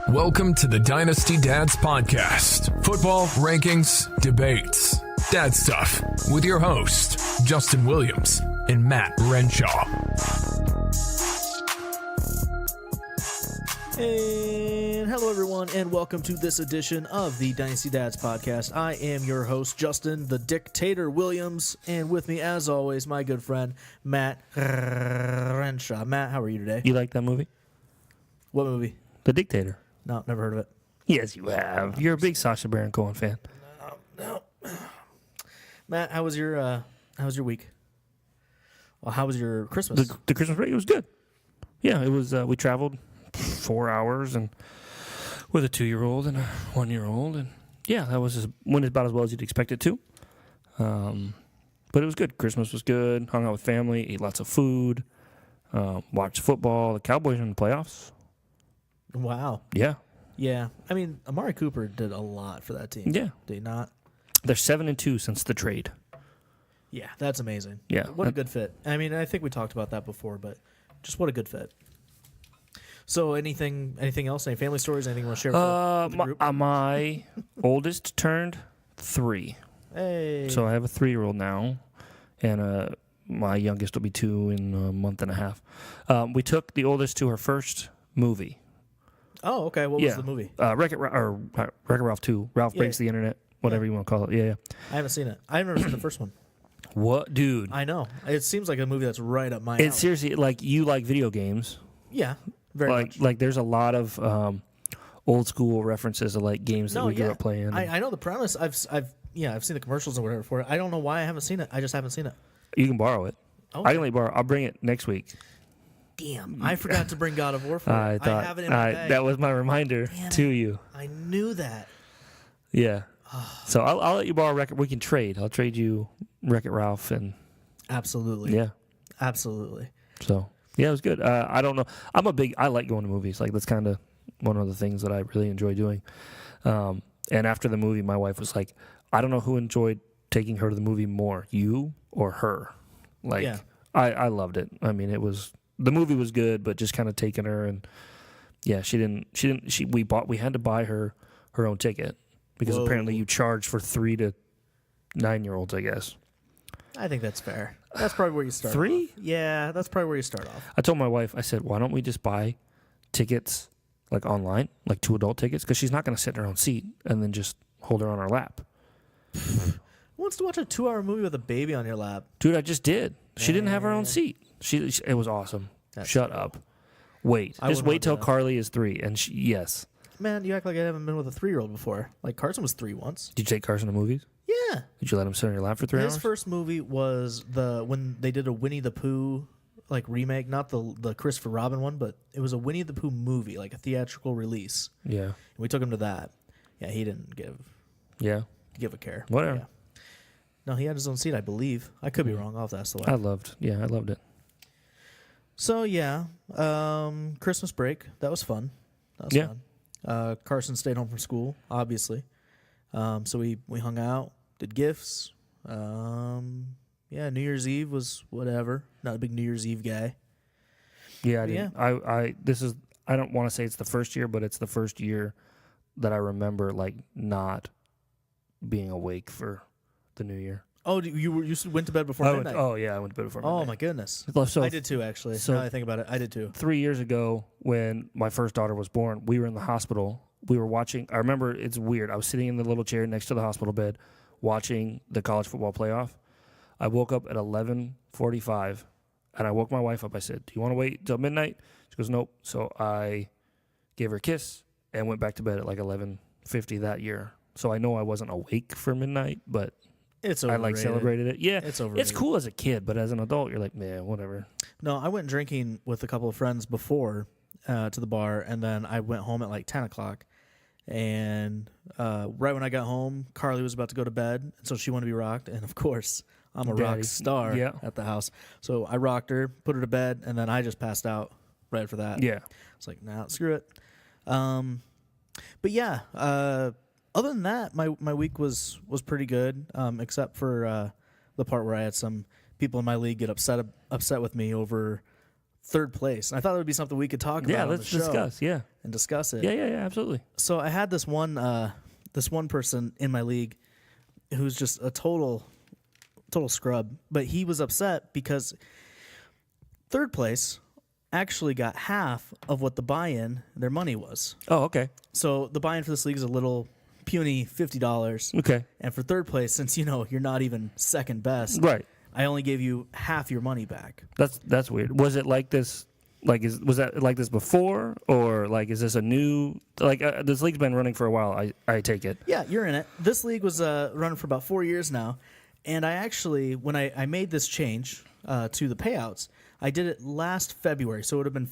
Welcome to the Dynasty Dads Podcast. Football, rankings, debates, dad stuff with your host, Justin Williams and Matt Renshaw. And hello, everyone, and welcome to this edition of the Dynasty Dads Podcast. I am your host, Justin the Dictator Williams, and with me, as always, my good friend, Matt Renshaw. Matt, how are you today? You like that movie? What movie? The Dictator. No, never heard of it. Yes, you have. You're a big Sacha Baron Cohen fan. No. Matt, how was your week? Well, how was your Christmas? The Christmas break, it was good. Yeah, it was. We traveled 4 hours and with a 2-year-old and a 1-year-old, and yeah, that went about as well as you'd expect it to. But it was good. Christmas was good. Hung out with family, ate lots of food, watched football. The Cowboys are in the playoffs. Wow. Yeah. Yeah. I mean, Amari Cooper did a lot for that team. Yeah. Did he not? They're 7-2 since the trade. Yeah, that's amazing. Yeah. What a good fit. I mean, I think we talked about that before, but just what a good fit. So anything else? Any family stories? Anything you want to share with the group? My oldest turned 3. Hey. So I have a 3-year-old now, and my youngest will be 2 in a month and a half. We took the oldest to her first movie. Oh, okay. What was the movie? Wreck-It Ralph 2. Ralph Breaks the Internet, whatever you want to call it. Yeah. I haven't seen it. I've never seen the first one. What, dude? I know. It seems like a movie that's right up my alley. It's seriously, like, you like video games. Yeah, very much. Like, there's a lot of old school references of like games that we grew up playing. I know the premise. I've seen the commercials or whatever for it. I don't know why I haven't seen it. I just haven't seen it. You can borrow it. Okay. I can let you borrow. I'll bring it next week. Damn, I forgot to bring God of War for it. I have it in my bag. That was my reminder to you. I knew that. Yeah. So I'll let you borrow Wreck-It. We can trade. I'll trade you Wreck-It Ralph and absolutely. Yeah. Absolutely. So yeah, it was good. I don't know. I like going to movies. Like that's kind of one of the things that I really enjoy doing. And after the movie, my wife was like, I don't know who enjoyed taking her to the movie more, you or her. Like I loved it. I mean, the movie was good, but just kind of taking her and yeah, we had to buy her own ticket because apparently you charge for 3 to 9-year-olds, I guess. I think that's fair. That's probably where you start. 3? Off. Yeah, that's probably where you start off. I told my wife, I said, why don't we just buy tickets like online, like 2 adult tickets? Because she's not going to sit in her own seat and then just hold her on her lap. Who wants to watch a 2-hour movie with a baby on your lap? Dude, I just did. She didn't have her own seat. It was awesome. Shut up. Wait. Just wait till Carly is 3. And yes. Man, you act like I haven't been with a 3-year-old before. Like Carson was 3 once. Did you take Carson to movies? Yeah. Did you let him sit on your lap for 3 hours? His first movie was when they did a Winnie the Pooh like remake, not the Christopher Robin one, but it was a Winnie the Pooh movie, like a theatrical release. Yeah. And we took him to that. Yeah, he didn't give a care. Whatever. Yeah. No, he had his own seat, I believe. I could be wrong. I'll have to ask the wife. I loved it. So, yeah, Christmas break. That was fun. Fun. Carson stayed home from school, obviously. So we hung out, did gifts. New Year's Eve was whatever. Not a big New Year's Eve guy. Yeah, I don't want to say it's the first year, but it's the first year that I remember like not being awake for the New Year. Oh, you went to bed before midnight? I went to bed before midnight. Oh, my goodness. So, I did too, actually. So now that I think about it, I did too. 3 years ago, when my first daughter was born, we were in the hospital. We were watching. I remember it's weird. I was sitting in the little chair next to the hospital bed watching the college football playoff. I woke up at 11:45, and I woke my wife up. I said, do you want to wait till midnight? She goes, nope. So I gave her a kiss and went back to bed at like 11:50 that year. So I know I wasn't awake for midnight, but it's overrated. I celebrated it. Yeah, it's overrated. It's cool as a kid, but as an adult, you're like, man, whatever. No, I went drinking with a couple of friends before to the bar, and then I went home at like 10 o'clock. And right when I got home, Carly was about to go to bed, and so she wanted to be rocked. And of course, I'm a rock star at the house. So I rocked her, put her to bed, and then I just passed out right after that. Yeah. It's like, nah, screw it. But yeah, other than that, my week was pretty good, except for the part where I had some people in my league get upset with me over third place. And I thought it would be something we could talk about. Yeah, on let's the show discuss. Yeah. and discuss it. Yeah, absolutely. So I had this one person in my league who's just a total scrub, but he was upset because third place actually got half of what the buy-in, their money was. Oh, okay. So the buy-in for this league is a little puny $50. Okay. And for third place, since you're not even second best, Right. I only gave you half your money back. That's weird. Was it like this? Like, was that like this before, or like is this a new? Like this league's been running for a while. I take it. Yeah, you're in it. This league was running for about 4 years now, and I actually, when I made this change to the payouts, I did it last February, so it would have been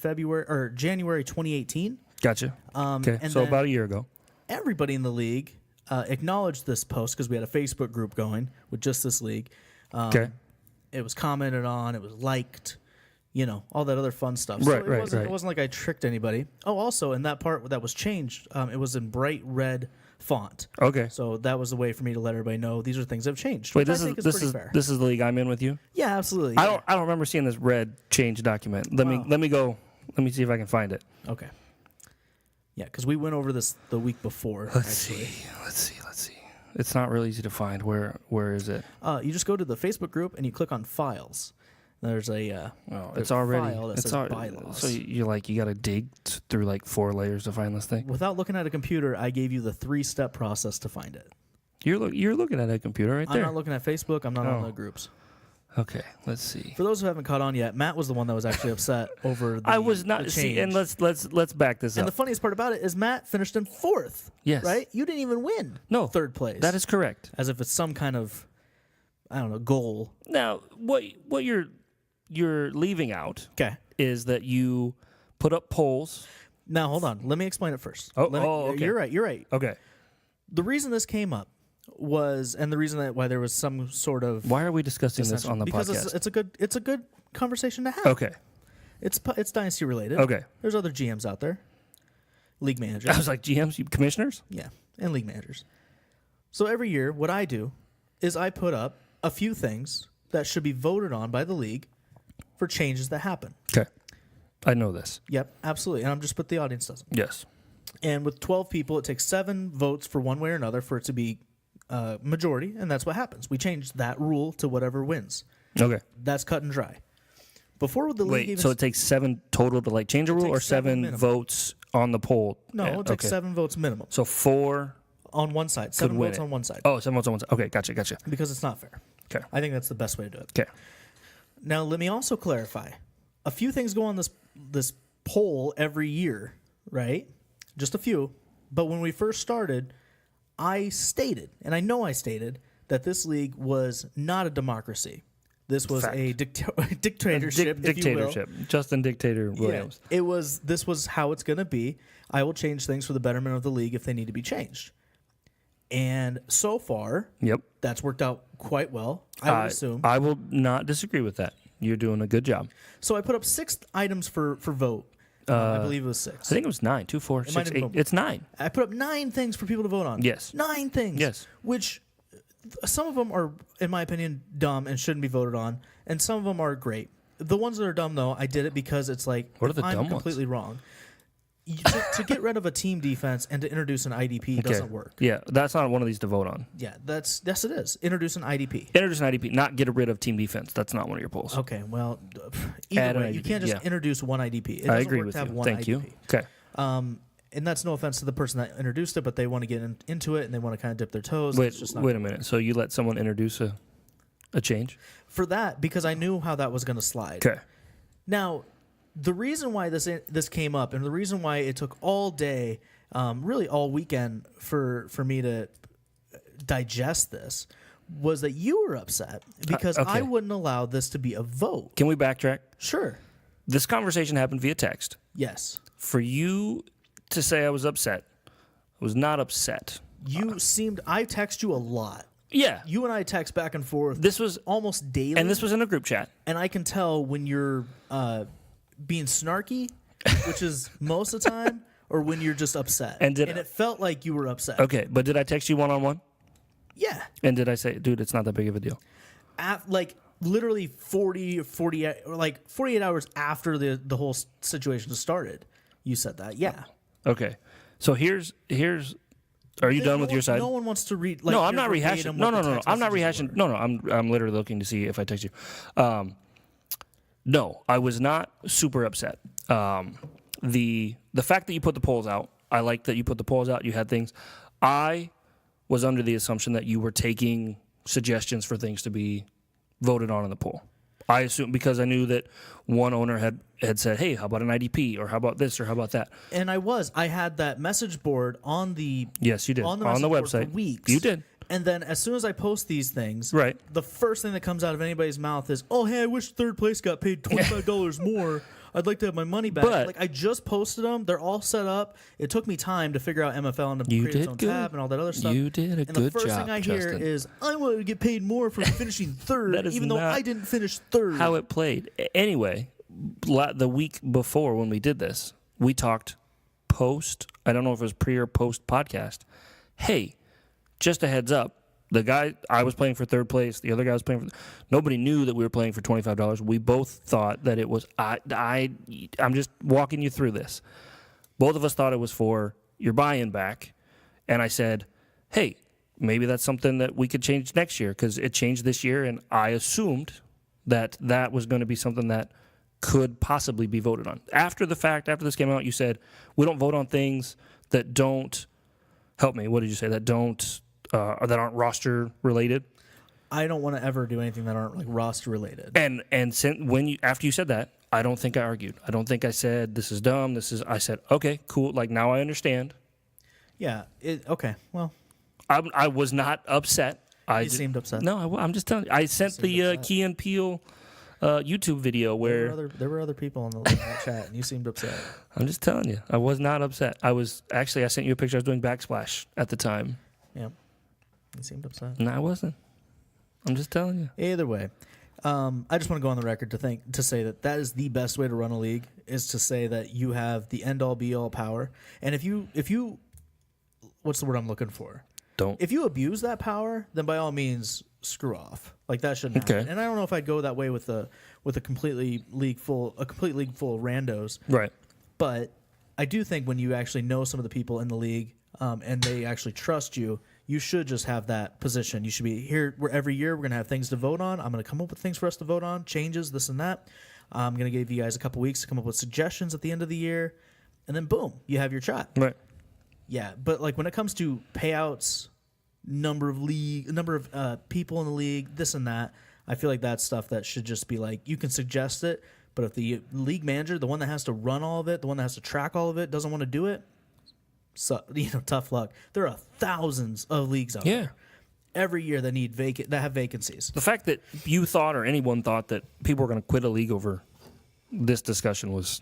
January 2018. Gotcha. Okay, and so then about a year ago. Everybody in the league acknowledged this post because we had a Facebook group going with just this league. Okay. It was commented on. It was liked. All that other fun stuff. Right, So it wasn't like I tricked anybody. Oh, also, in that part that was changed, it was in bright red font. Okay. So that was a way for me to let everybody know these are things that have changed. Wait, which this I think is pretty fair. this is the league I'm in with you. Yeah, absolutely. I don't remember seeing this red change document. Let me go. Let me see if I can find it. Okay. Yeah, because we went over this the week before. Let's see. It's not really easy to find. Where is it? You just go to the Facebook group and you click on files. There's a it's already file that says bylaws. So you got to dig through like 4 layers to find this thing. Without looking at a computer, I gave you the 3-step process to find it. You're looking at a computer right there. I'm not looking at Facebook. I'm not on the groups. Okay, let's see. For those who haven't caught on yet, Matt was the one that was actually upset over the I was not. the See, change. and let's back this up. And the funniest part about it is Matt finished in 4th. Yes. Right? You didn't even win. No. 3rd place. That is correct. As if it's some kind of, I don't know, goal. Now, what you're leaving out Okay. is that you put up polls. Now, hold on. Let me explain it first. Okay. You're right. Okay. The reason this came up was, and the reason why there was some sort of Why are we discussing this on the because podcast? it's a good conversation to have. Okay. It's dynasty related. Okay. There's other GMs out there, league managers. I was like, GMs, commissioners? Yeah, and league managers. So every year, what I do is I put up a few things that should be voted on by the league for changes that happen. Okay. I know this. Yep, absolutely. And I'm just put the audience doesn't. Yes. And with 12 people, it takes 7 votes for one way or another for it to be majority, and that's what happens. We change that rule to whatever wins. Okay. That's cut and dry. Before the league Wait, even so it takes 7 total to like change a rule, or takes 7 7 votes on the poll? No, Yeah, it takes okay. 7 votes minimum. So 4 On one side. could 7 win votes it. on one side. Oh, 7 votes on one side. Okay, gotcha. Because it's not fair. Okay. I think that's the best way to do it. Okay. Now, let me also clarify. A few things go on this poll every year, right? Just a few. But when we first started, I stated, and I know I stated, that this league was not a democracy. This was Fact. a dictatorship, if you will. Justin Dictator Williams. Yeah, this was how it's going to be. I will change things for the betterment of the league if they need to be changed. And so far, Yep. that's worked out quite well, I would assume. I will not disagree with that. You're doing a good job. So I put up 6 items for vote. I believe it was 6. I think it was 9, 2, 4, 6, might have 8. been- It's 9. I put up 9 things for people to vote on. Yes. 9 things. Yes. Which some of them are, in my opinion, dumb and shouldn't be voted on, and some of them are great. The ones that are dumb, though, I did it because it's like, What are the I'm dumb ones? completely wrong. To get rid of a team defense and to introduce an IDP doesn't work. Yeah, that's not one of these to vote on. Yeah, yes, it is. Introduce an IDP. Introduce an IDP, not get rid of team defense. That's not one of your polls. Okay, well, Add either an way, you IDP, can't just yeah. introduce one IDP. It I doesn't agree work with to have you. one Thank IDP. you. Okay. And that's no offense to the person that introduced it, but they want to get into it and they want to kind of dip their toes. Wait, It's just not wait a gonna minute. So you let someone introduce a change? for that because I knew how that was going to slide. Okay. Now, the reason why this came up and the reason why it took all day, really all weekend for me to digest this was that you were upset because okay. I wouldn't allow this to be a vote. Can we backtrack? Sure. This conversation happened via text. Yes. For you to say I was upset, I was not upset. I text you a lot. Yeah. You and I text back and forth. This was almost daily. And this was in a group chat. And I can tell when you're being snarky, which is most of the time, or when you're just upset. And it felt like you were upset. Okay, but did I text you one-on-one? Yeah. And did I say, dude, it's not that big of a deal? literally 48 hours after the whole situation started. You said that, yeah. Okay, so here's. Are you done with your side? No one wants to read. Like, no, I'm not rehashing. No. I'm not rehashing. No. I'm literally looking to see if I text you. No, I was not super upset. The fact that you put the polls out, I like that you put the polls out. You had things. I was under the assumption that you were taking suggestions for things to be voted on in the poll. I assumed because I knew that one owner had said, "Hey, how about an IDP, or how about this, or how about that?" And I had that message board on the yes, you did on the website for weeks. You did. And then as soon as I post these things, right, the first thing that comes out of anybody's mouth is, "Oh, hey, I wish third place got paid $25 more. I'd like to have my money back." But, like, I just posted them. They're all set up. It took me time to figure out MFL and to create its own tab and all that other stuff. You did a good job, And the first thing I hear is, "I want to get paid more for finishing third, even though I didn't finish third." How it played. Anyway, the week before when we did this, we talked post. I don't know if it was pre or post podcast. Hey, just a heads up. The guy I was playing for third place. The other guy was playing for. Nobody knew that we were playing for $25. We both thought that it was. I'm just walking you through this. Both of us thought it was for your buy-in back, and I said, "Hey, maybe that's something that we could change next year because it changed this year." And I assumed that was going to be something that could possibly be voted on after the fact. After this came out, you said we don't vote on things that don't help me. What did you say? That don't. That aren't roster related. I don't want to ever do anything that aren't like roster related. And after you said that, I don't think I argued. I don't think I said this is dumb. I said okay, cool. Like now I understand. Yeah. Okay. Well, I was not upset. You seemed upset. No, I'm just telling you. I sent the Key and Peele YouTube video where there were other people in the chat, and you seemed upset. I'm just telling you, I was not upset. I sent you a picture. I was doing backsplash at the time. Yeah. You seemed upset. No, I wasn't. I'm just telling you. Either way, I just want to go on the record to say that is the best way to run a league, is to say that you have the end all be all power. And if you what's the word I'm looking for? If you abuse that power, then by all means screw off. Like that shouldn't happen. And I don't know if I'd go that way with a complete league full of randos. Right. But I do think when you actually know some of the people in the league, and they actually trust you, you should just have that position. You should be here where every year we're going to have things to vote on. I'm going to come up with things for us to vote on, changes, this and that. I'm going to give you guys a couple weeks to come up with suggestions at the end of the year. And then, boom, you have your shot. Right. Yeah, but like when it comes to payouts, number of people in the league, this and that, I feel like that's stuff that should just be like, you can suggest it, but if the league manager, the one that has to run all of it, the one that has to track all of it, doesn't want to do it, so tough luck. There are thousands of leagues out there every year that have vacancies. The fact that you thought or anyone thought that people were going to quit a league over this discussion was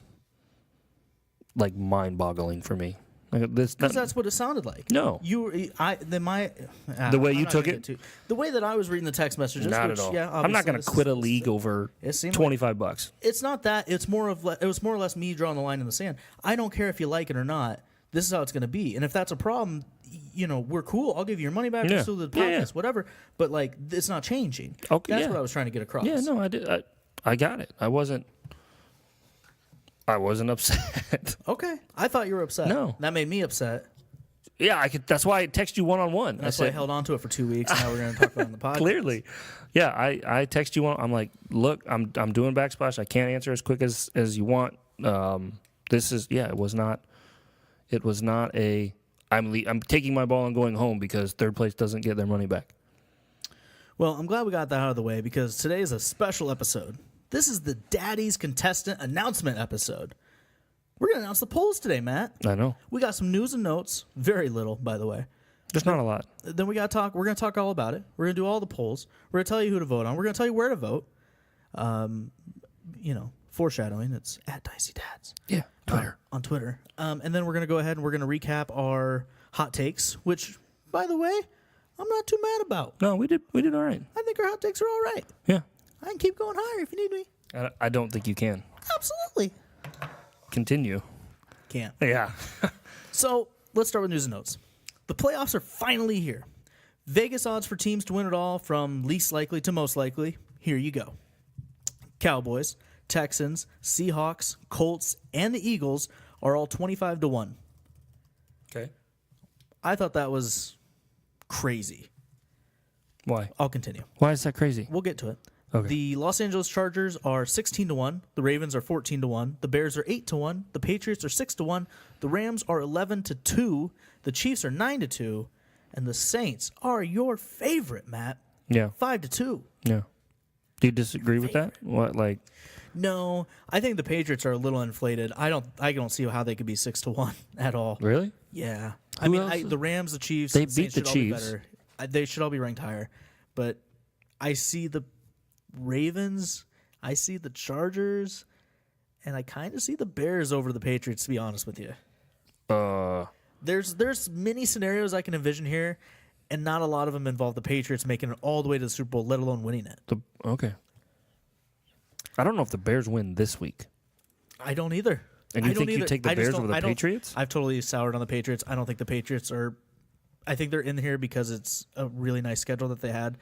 like mind-boggling for me. Because that's what it sounded like. No, the way you took it, the way that I was reading the text messages. Not at all. Yeah, I'm not going to quit a league over $25. It's not that. It was more or less me drawing the line in the sand. I don't care if you like it or not. This is how it's going to be. And if that's a problem, we're cool. I'll give you your money back. Let's do the podcast, whatever. But like, it's not changing. Okay, that's what I was trying to get across. Yeah, no, I did. I got it. I wasn't upset. Okay, I thought you were upset. No, that made me upset. Yeah, That's why I text you one-on-one. That's why I held on to it for 2 weeks, and now we're going to talk about it on the podcast. Clearly, yeah. I text you I'm like, look, I'm doing backsplash. I can't answer as quick as you want. This is It was not. It was not I'm taking my ball and going home because third place doesn't get their money back. Well, I'm glad we got that out of the way because today is a special episode. This is the Daddy's Contestant Announcement episode. We're going to announce the polls today, Matt. I know. We got some news and notes. Very little, by the way. There's not a lot. Then we're going to talk all about it. We're going to do all the polls. We're going to tell you who to vote on. We're going to tell you where to vote. Foreshadowing. It's at Dicey Dads. Yeah, Twitter. On Twitter. And then we're going to go ahead and we're going to recap our hot takes, which, by the way, I'm not too mad about. No, we did all right. I think our hot takes are all right. Yeah. I can keep going higher if you need me. I don't think you can. Absolutely. Continue. Can't. Yeah. So let's start with news and notes. The playoffs are finally here. Vegas odds for teams to win it all from least likely to most likely. Here you go. Cowboys, Texans, Seahawks, Colts, and the Eagles are all 25-1. Okay. I thought that was crazy. Why? I'll continue. Why is that crazy? We'll get to it. Okay. The Los Angeles Chargers are 16-1. The Ravens are 14-1. The Bears are 8-1. The Patriots are 6-1. The Rams are 11-2. The Chiefs are 9-2. And the Saints are your favorite, Matt. Yeah. 5-2. Yeah. Do you disagree with that? What, like? No, I think the Patriots are a little inflated. I don't see how they could be 6-1 at all. Really? Yeah. Who else The Rams, the Chiefs, They the beat Saints the should all be Chiefs. better. They should all be ranked higher. But I see the Ravens, I see the Chargers, and I kind of see the Bears over the Patriots, to be honest with you. There's many scenarios I can envision here, and not a lot of them involve the Patriots making it all the way to the Super Bowl, let alone winning it. Okay. I don't know if the Bears win this week. I don't either. And you think you take the Bears over the Patriots? I've totally soured on the Patriots. I don't think the Patriots are. I think they're in here because it's a really nice schedule that they had.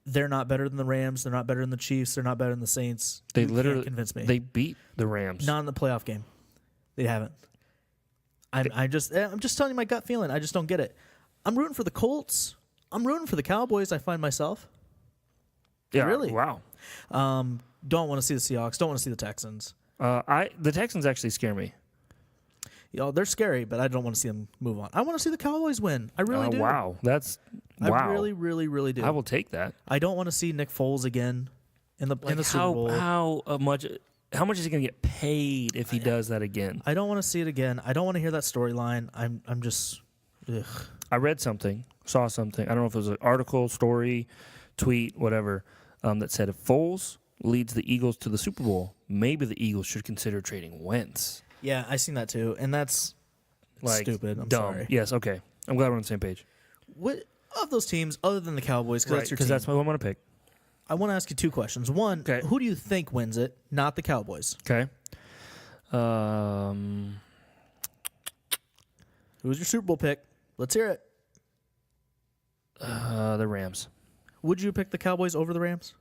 They're not better than the Rams. They're not better than the Chiefs. They're not better than the Saints. They You literally can't convince me. They beat the Rams. Not in the playoff game. They haven't. I'm just telling you my gut feeling. I just don't get it. I'm rooting for the Colts. I'm rooting for the Cowboys. I find myself. Yeah. Really? Wow. Don't want to see the Seahawks. Don't want to see the Texans. The Texans actually scare me. You know, they're scary, but I don't want to see them move on. I want to see the Cowboys win. I really do. Wow. Wow. I really, really, really do. I will take that. I don't want to see Nick Foles again in the Super Bowl. How much is he going to get paid if he does that again? I don't want to see it again. I don't want to hear that storyline. I'm just. Ugh. I read something, saw something. I don't know if it was an article, story, tweet, whatever, that said if Foles leads the Eagles to the Super Bowl, maybe the Eagles should consider trading Wentz. Yeah, I seen that too, and that's stupid. I'm dumb. sorry. Yes, okay. I'm glad we're on the same page. What of those teams, other than the Cowboys, because that's your team, that's what I'm going to pick. I want to ask you two questions. One, who do you think wins it? Not the Cowboys. Okay. Who's your Super Bowl pick? Let's hear it. The Rams. Would you pick the Cowboys over the Rams?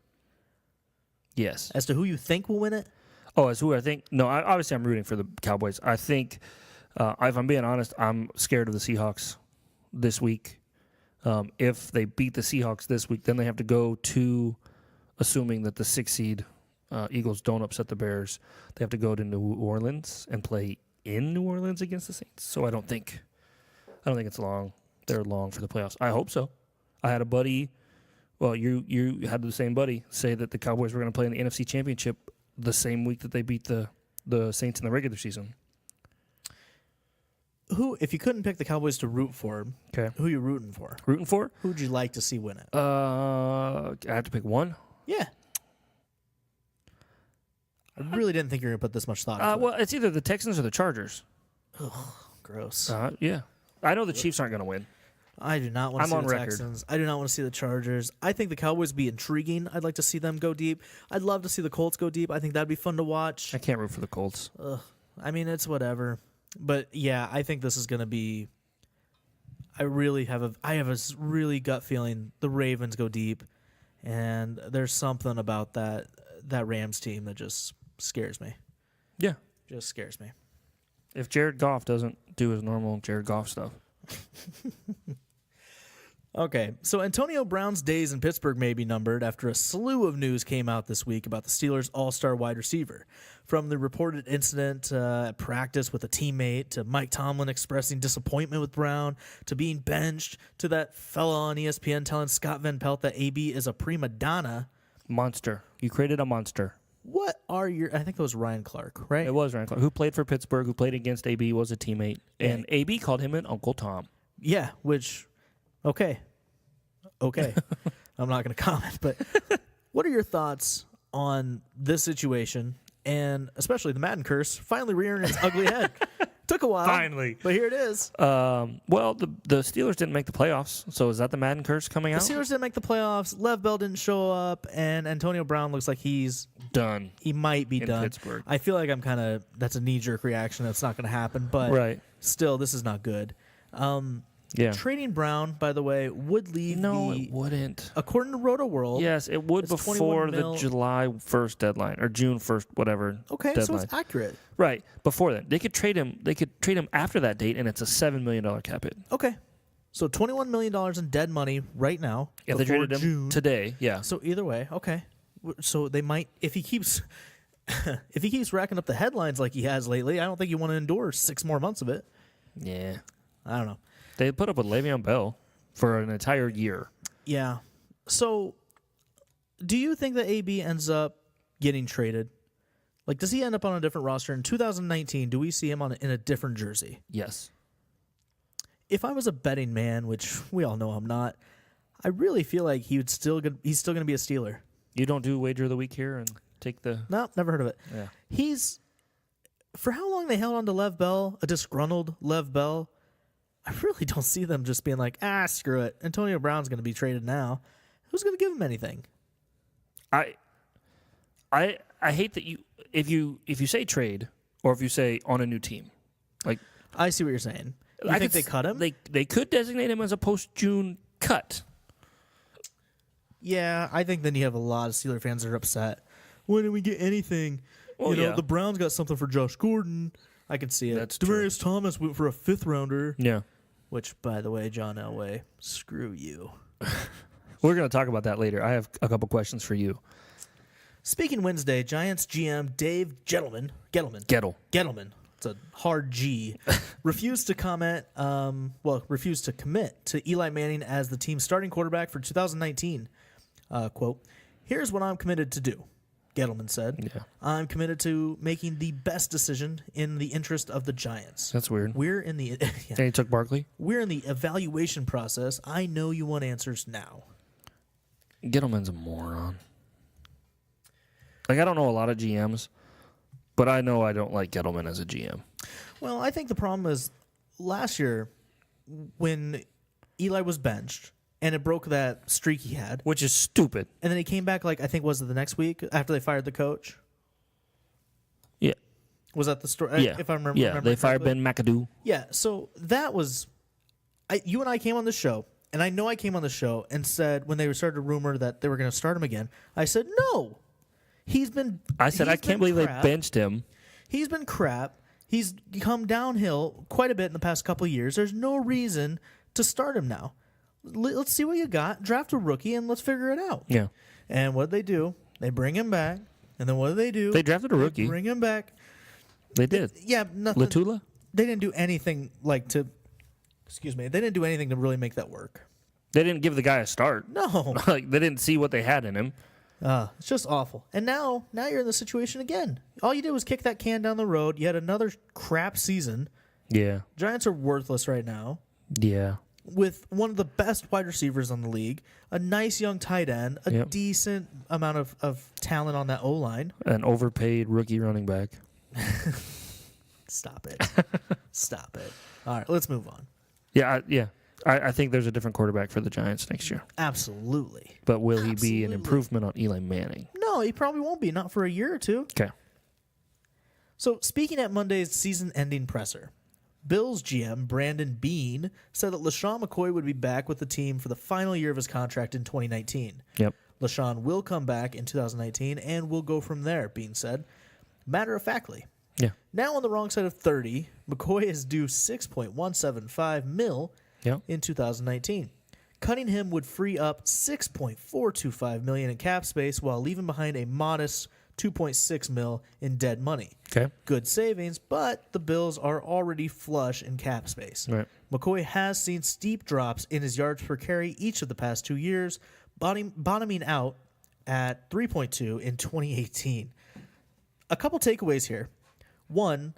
Yes. As to who you think will win it? Oh, as who I think? No, obviously I'm rooting for the Cowboys. I think, if I'm being honest, I'm scared of the Seahawks this week. If they beat the Seahawks this week, then they have to go to, assuming that the 6th seed Eagles don't upset the Bears, they have to go to New Orleans and play in New Orleans against the Saints. So I don't think it's long. They're long for the playoffs. I hope so. I had a buddy. Well, you had the same buddy say that the Cowboys were going to play in the NFC Championship the same week that they beat the Saints in the regular season. Who, if you couldn't pick the Cowboys to root for, who are you rooting for? Rooting for? Who would you like to see win it? I have to pick one? Yeah. I really didn't think you were going to put this much thought into Well, it's either the Texans or the Chargers. Ugh, gross. Yeah. I know the Chiefs aren't going to win. I do not want to see the record. Texans. I do not want to see the Chargers. I think the Cowboys would be intriguing. I'd like to see them go deep. I'd love to see the Colts go deep. I think that'd be fun to watch. I can't root for the Colts. I mean, it's whatever. But yeah, I think this is going to be. I have a really gut feeling the Ravens go deep, and there's something about that Rams team that just scares me. Yeah, just scares me. If Jared Goff doesn't do his normal Jared Goff stuff. Okay, so Antonio Brown's days in Pittsburgh may be numbered after a slew of news came out this week about the Steelers' all-star wide receiver. From the reported incident at practice with a teammate, to Mike Tomlin expressing disappointment with Brown, to being benched, to that fella on ESPN telling Scott Van Pelt that AB is a prima donna. Monster. You created a monster. What are your... I think it was Ryan Clark, right? It was Ryan Clark, who played for Pittsburgh, who played against AB, was a teammate. And AB called him an Uncle Tom. Yeah, which... Okay. I'm not going to comment, but what are your thoughts on this situation and especially the Madden curse finally rearing its ugly head? Took a while. Finally. But here it is. Well, the Steelers didn't make the playoffs, so is that the Madden curse coming out? The Steelers didn't make the playoffs. Lev Bell didn't show up, and Antonio Brown looks like he's done. He might be done. Pittsburgh. I feel like that's a knee-jerk reaction. That's not going to happen, but right. Still, this is not good. Yeah. Trading Brown, by the way, would leave it wouldn't. According to Roto World. Yes, it would before the July 1st deadline or June 1st, whatever. Okay, deadline. so it's accurate. Right. Before that. They could trade him after that date, and it's a $7 million cap hit. Okay. So $21 million in dead money right now. If they traded him today, yeah. So either way, okay. So they might, if he keeps racking up the headlines like he has lately, I don't think you want to endure 6 more months of it. Yeah. I don't know. They put up with Le'Veon Bell for an entire year. Yeah. So do you think that AB ends up getting traded? Like, does he end up on a different roster in 2019? Do we see him in a different jersey? Yes. If I was a betting man, which we all know I'm not, I really feel like he's still going to be a Steeler. You don't do wager of the week here and take the... No, never heard of it. Yeah. He's... For how long they held on to Lev Bell, a disgruntled Lev Bell, I really don't see them just being like, screw it. Antonio Brown's going to be traded now. Who's going to give him anything? I hate that if you say trade or if you say on a new team, like I see what you're saying. You think they cut him? They could designate him as a post-June cut. Yeah, I think then you have a lot of Steeler fans that are upset. When did we get anything? Well, the Browns got something for Josh Gordon. I can see it. That's Demaryius Thomas went for a 5th rounder. Yeah. Which, by the way, John Elway, screw you. We're going to talk about that later. I have a couple questions for you. Speaking Wednesday, Giants GM Dave Gettleman. It's a hard G. refused to commit to Eli Manning as the team's starting quarterback for 2019. Quote, "Here's what I'm committed to do," Gettleman said. Yeah. "I'm committed to making the best decision in the interest of the Giants." That's weird. We're in the And he took Barkley? We're in the evaluation process. I know you want answers now. Gettleman's a moron. Like, I don't know a lot of GMs, but I know I don't like Gettleman as a GM. Well, I think the problem is last year when Eli was benched and it broke that streak he had. Which is stupid. And then he came back, like, I think, was it the next week after they fired the coach? Yeah. Was that the story? Yeah. If I remember. Yeah, they fired Ben McAdoo. Yeah, so that was... you and I came on the show, and I know I came on the show and said, when they started a rumor that they were going to start him again, I said, no. I can't believe they benched him. He's been crap. He's come downhill quite a bit in the past couple of years. There's no reason to start him now. Let's see what you got. Draft a rookie and let's figure it out. Yeah. And what did they do? They bring him back. And then what did they do? They drafted a rookie. Bring him back. They did. Yeah, nothing. Latula? They didn't do anything They didn't do anything to really make that work. They didn't give the guy a start. No. Like, they didn't see what they had in him. It's just awful. And now you're in the situation again. All you did was kick that can down the road. You had another crap season. Yeah. Giants are worthless right now. Yeah. With one of the best wide receivers on the league, a nice young tight end, a decent amount of talent on that O-line. An overpaid rookie running back. Stop it. Stop it. All right, let's move on. Yeah. I think there's a different quarterback for the Giants next year. Absolutely. But will he be an improvement on Eli Manning? No, he probably won't be. Not for a year or two. Okay. So, speaking at Monday's season-ending presser, Bills GM Brandon Beane said that LaShawn McCoy would be back with the team for the final year of his contract in 2019. Yep. LaShawn will come back in 2019 and will go from there, Beane said. Matter-of-factly. Yeah. Now on the wrong side of 30, McCoy is due $6.175 million in 2019. Cutting him would free up $6.425 million in cap space while leaving behind a modest $2.6 million in dead money. Okay. Good savings, but the Bills are already flush in cap space. Right. McCoy has seen steep drops in his yards per carry each of the past 2 years, bottoming out at 3.2 in 2018. A couple takeaways here. One,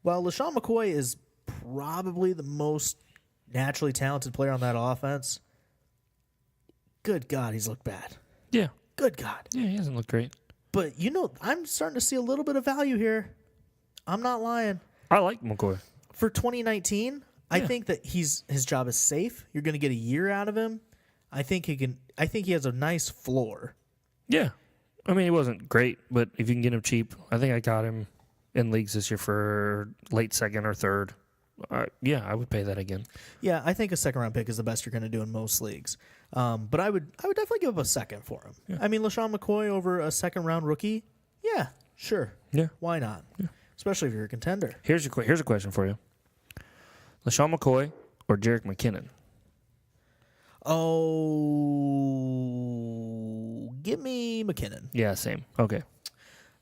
while LaShawn McCoy is probably the most naturally talented player on that offense, good God, he's looked bad. Yeah. Good God. Yeah, he hasn't looked great. But, I'm starting to see a little bit of value here. I'm not lying. I like McCoy. For 2019, I think that his job is safe. You're going to get a year out of him. I think he has a nice floor. Yeah. I mean, he wasn't great, but if you can get him cheap, I think I got him in leagues this year for late second or third. Yeah, I would pay that again. Yeah, I think a second-round pick is the best you're going to do in most leagues. But I would definitely give up a second for him. Yeah. I mean, LaShawn McCoy over a second-round rookie? Yeah, sure. Yeah. Why not? Yeah. Especially if you're a contender. Here's a question for you. LaShawn McCoy or Jerick McKinnon? Oh, give me McKinnon. Yeah, same. Okay.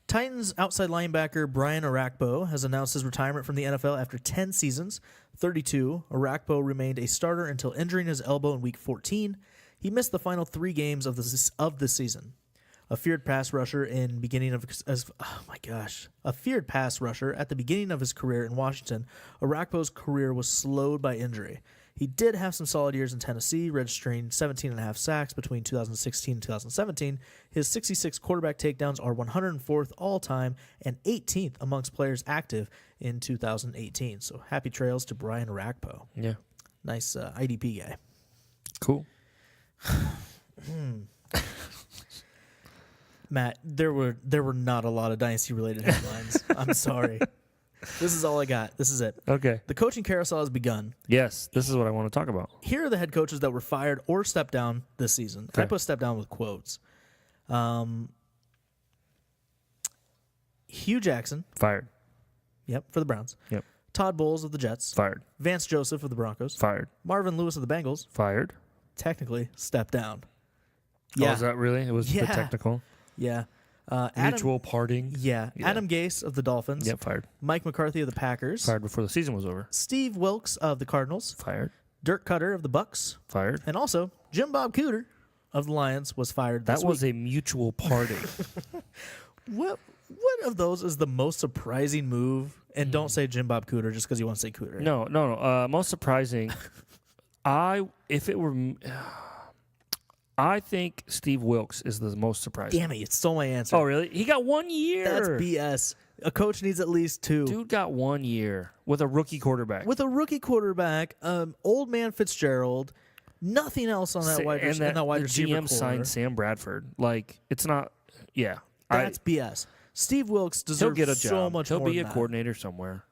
Titans outside linebacker Brian Orakpo has announced his retirement from the NFL after 10 seasons. 32, Orakpo remained a starter until injuring his elbow in Week 14. He missed the final 3 games of the season. A feared pass rusher at the beginning of his career in Washington, Orakpo's career was slowed by injury. He did have some solid years in Tennessee, registering 17.5 sacks between 2016 and 2017. His 66 quarterback takedowns are 104th all-time and 18th amongst players active in 2018. So happy trails to Brian Orakpo. Yeah. Nice IDP guy. Cool. Matt, there were not a lot of dynasty-related headlines. I'm sorry. This is all I got. This is it. Okay. The coaching carousel has begun. Yes, this is what I want to talk about. Here are the head coaches that were fired or stepped down this season. Okay. I put step down with quotes. Hugh Jackson. Fired. Yep, for the Browns. Yep. Todd Bowles of the Jets. Fired. Vance Joseph of the Broncos. Fired. Marvin Lewis of the Bengals. Fired. Technically, stepped down. Oh, is that really? It was the Yeah. technical? Yeah. Mutual parting? Yeah. Adam Gase of the Dolphins. Yep, fired. Mike McCarthy of the Packers. Fired before the season was over. Steve Wilkes of the Cardinals. Fired. Dirk Cutter of the Bucks. Fired. And also, Jim Bob Cooter of the Lions was fired this That was week. a mutual parting. What of those is the most surprising move? And don't say Jim Bob Cooter just because you want to say Cooter. No. Most surprising. I think Steve Wilkes is the most surprising. Damn it, you stole my answer. Oh, really? He got 1 year. That's BS. A coach needs at least 2. Dude got 1 year with a rookie quarterback. With a rookie quarterback, old man Fitzgerald, nothing else on that wide receiver. The receiver GM signed Sam Bradford. Like, it's not. Yeah, That's BS. Steve Wilkes he'll deserves get a job. so much He'll more be than a that. coordinator somewhere.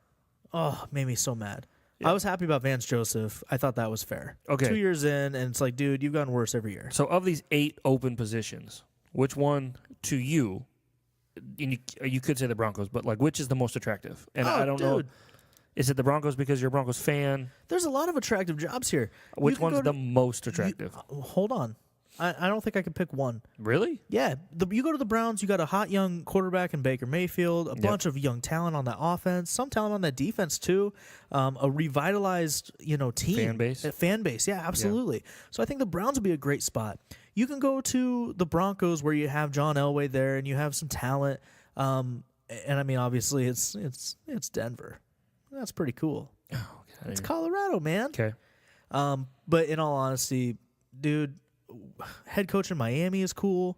Oh, made me so mad. Yeah. I was happy about Vance Joseph. I thought that was fair. Okay. 2 years in, and it's like, dude, you've gotten worse every year. So, of these 8 open positions, which one to you? And you could say the Broncos, but like, which is the most attractive? And I don't know. Is it the Broncos because you're a Broncos fan? There's a lot of attractive jobs here. Which one's the most attractive? Hold on. I don't think I could pick one. Really? Yeah. You go to the Browns, you got a hot young quarterback in Baker Mayfield, a bunch of young talent on that offense, some talent on that defense too, a revitalized team. Fan base. Yeah, absolutely. Yeah. So I think the Browns would be a great spot. You can go to the Broncos where you have John Elway there and you have some talent. And I mean, obviously, it's Denver. That's pretty cool. Oh, it's Colorado, man. Okay. But in all honesty, dude, head coach in Miami is cool.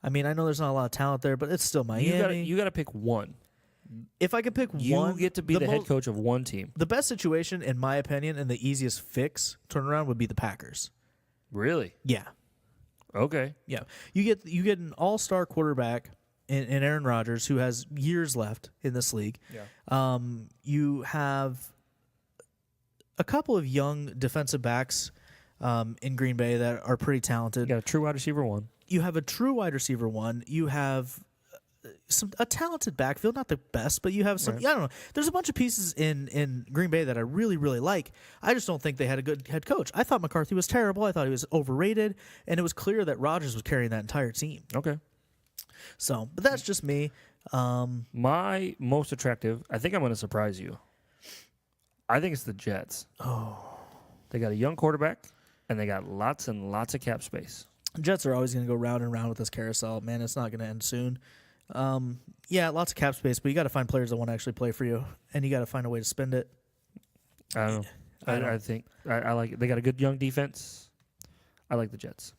I mean, I know there's not a lot of talent there, but it's still Miami. You got to pick one. If I could pick one, you get to be the head coach of one team. The best situation, in my opinion, and the easiest fix turnaround would be the Packers. Really? Yeah. Okay. Yeah. You get an all-star quarterback in Aaron Rodgers who has years left in this league. Yeah. You have a couple of young defensive backs in Green Bay that are pretty talented. You got a true wide receiver one. You have a true wide receiver one. You have a talented backfield, not the best, but you have some. Right. I don't know. There's a bunch of pieces in Green Bay that I really, really like. I just don't think they had a good head coach. I thought McCarthy was terrible. I thought he was overrated, and it was clear that Rodgers was carrying that entire team. Okay. So, but that's just me. My most attractive, I think I'm going to surprise you. I think it's the Jets. Oh. They got a young quarterback, and they got lots and lots of cap space. Jets are always going to go round and round with this carousel. Man, it's not going to end soon. Yeah, lots of cap space, but you got to find players that want to actually play for you, and you got to find a way to spend it. I don't know. I think I like it. They got a good young defense. I like the Jets.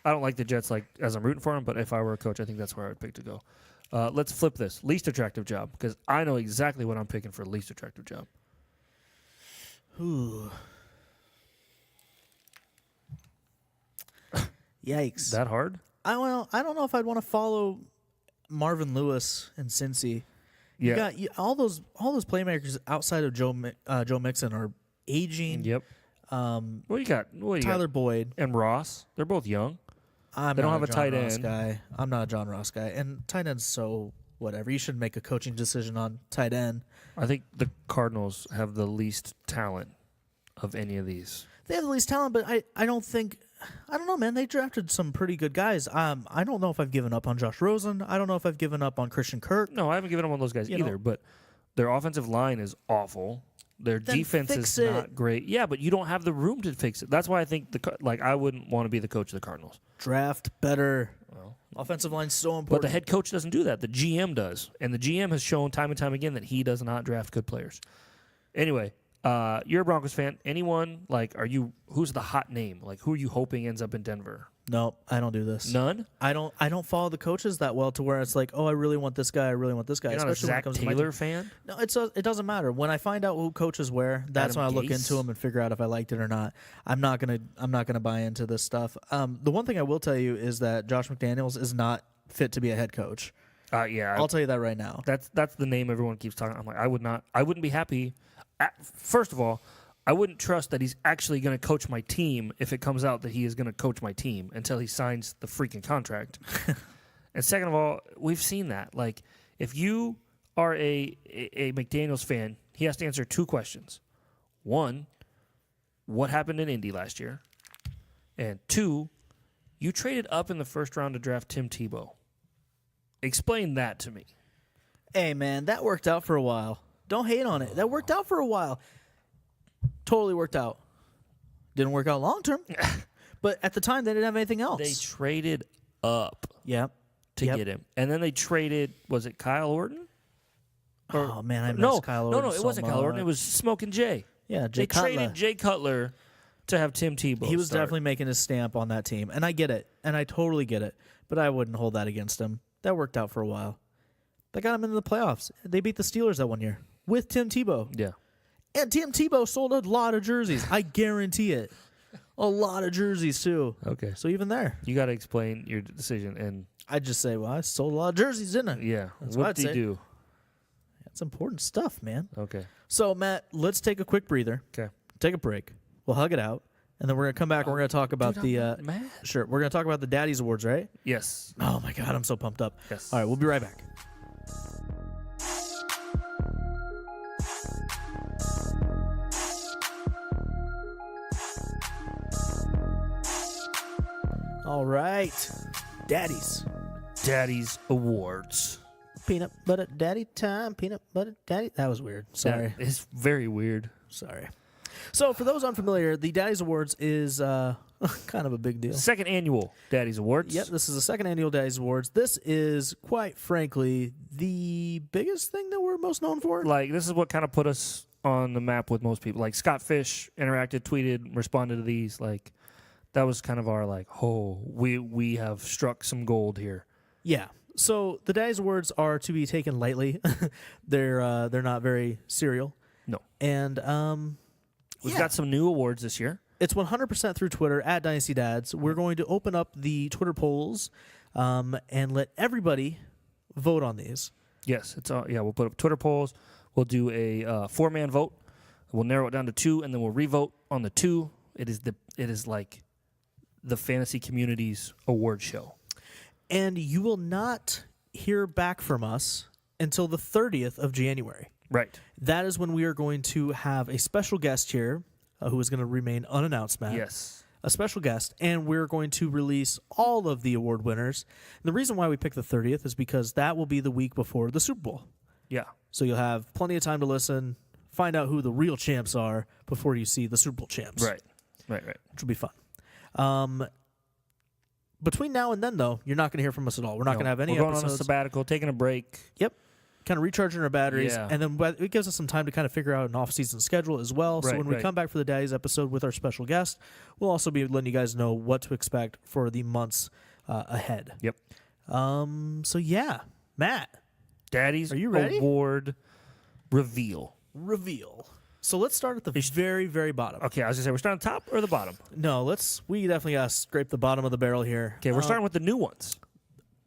I don't like the Jets like as I'm rooting for them, but if I were a coach, I think that's where I would pick to go. Let's flip this. Least attractive job, because I know exactly what I'm picking for least attractive job. Ooh. Yikes. That hard? I don't know if I'd want to follow Marvin Lewis in Cincy. Yeah. You got all those playmakers outside of Joe Mixon are aging. Yep. What you got? Tyler Boyd and Ross. They're both young. They don't have a tight end guy. I'm not a John Ross guy, and tight end's so whatever. You shouldn't make a coaching decision on tight end. I think the Cardinals have the least talent of any of these. They have the least talent, but I don't know, man. They drafted some pretty good guys. I don't know if I've given up on Josh Rosen. I don't know if I've given up on Christian Kirk. No, I haven't given up on those guys either. But their offensive line is awful. Their defense is not great. Yeah, but you don't have the room to fix it. That's why I think I wouldn't want to be the coach of the Cardinals. Draft better. Offensive line's so important. But the head coach doesn't do that. The GM does. And the GM has shown time and time again that he does not draft good players. Anyway, you're a Broncos fan. Anyone, who's the hot name? Like, who are you hoping ends up in Denver? No, I don't do this. None? I don't follow the coaches that well to where it's like, oh, I really want this guy. I really want this guy. You're not especially a Zach when it comes Taylor to fan? No, it doesn't matter. When I find out who coaches where, that's Adam when I look Gase? into them and figure out if I liked it or not. I'm not gonna buy into this stuff. The one thing I will tell you is that Josh McDaniels is not fit to be a head coach. Yeah. I'll tell you that right now. That's the name everyone keeps talking. I'm like, I wouldn't be happy. First of all, I wouldn't trust that he's actually going to coach my team if it comes out that he is going to coach my team until he signs the freaking contract. And second of all, we've seen that. Like, if you are a McDaniels fan, he has to answer two questions. One, what happened in Indy last year? And two, you traded up in the first round to draft Tim Tebow. Explain that to me. Hey, man, that worked out for a while. Don't hate on it. That worked out for a while. Totally worked out. Didn't work out long term. But at the time, they didn't have anything else. They traded up to get him. And then they traded, was it Kyle Orton? Oh, man, I miss Kyle Orton. No, it wasn't Kyle Orton. It was Smoking Jay. Yeah, They traded Jay Cutler to have Tim Tebow He was start. definitely making his stamp on that team. And I get it. And I totally get it. But I wouldn't hold that against him. That worked out for a while. They got him into the playoffs. They beat the Steelers that one year with Tim Tebow. Yeah. And Tim Tebow sold a lot of jerseys. I guarantee it. A lot of jerseys, too. Okay. So even there. You got to explain your decision. And I'd just say, well, I sold a lot of jerseys, didn't I? yeah. That's what I'd did you say. do? That's important stuff, man. Okay. So, Matt, let's take a quick breather. Okay. Take a break. We'll hug it out. And then we're going to come back and we're going to talk about Matt? Sure. We're going to talk about the Daddy's Awards, right? Yes. Oh, my God. I'm so pumped up. Yes. All right. We'll be right back. All right. Daddy's Awards. Peanut butter daddy time. Peanut butter daddy. That was weird. Sorry. That is very weird. Sorry. So, for those unfamiliar, the Daddy's Awards is kind of a big deal. Second annual Daddy's Awards. Yep, this is the second annual Daddy's Awards. This is, quite frankly, the biggest thing that we're most known for. Like, this is what kind of put us on the map with most people. Like, Scott Fish interacted, tweeted, responded to these. Like, that was kind of our, like, oh, we have struck some gold here. Yeah. So, the Daddy's Awards are to be taken lightly. They're not very serial. No. And, We've got some new awards this year. It's 100% through Twitter, at Dynasty Dads. We're going to open up the Twitter polls and let everybody vote on these. Yes, we'll put up Twitter polls. We'll do a 4-man vote. We'll narrow it down to 2, and then we'll revote on the 2. It is like the fantasy community's award show. And you will not hear back from us until the 30th of January. Right. That is when we are going to have a special guest here who is going to remain unannounced, Matt. Yes. A special guest, and we're going to release all of the award winners. And the reason why we picked the 30th is because that will be the week before the Super Bowl. Yeah. So you'll have plenty of time to listen, find out who the real champs are before you see the Super Bowl champs. Right. Which will be fun. Between now and then, though, you're not going to hear from us at all. We're not going to have any episodes. We're episodes. going on a sabbatical, taking a break. Yep. Kind of recharging our batteries. Yeah. And then it gives us some time to kind of figure out an off-season schedule as well. So when we come back for the Daddy's episode with our special guest, we'll also be letting you guys know what to expect for the months ahead. Yep. So, yeah. Matt. Daddy's Are you ready? Award reveal. So let's start at the very, very bottom. Okay, I was going to say, we're starting at the top or the bottom? No, we definitely got to scrape the bottom of the barrel here. Okay, we're starting with the new ones.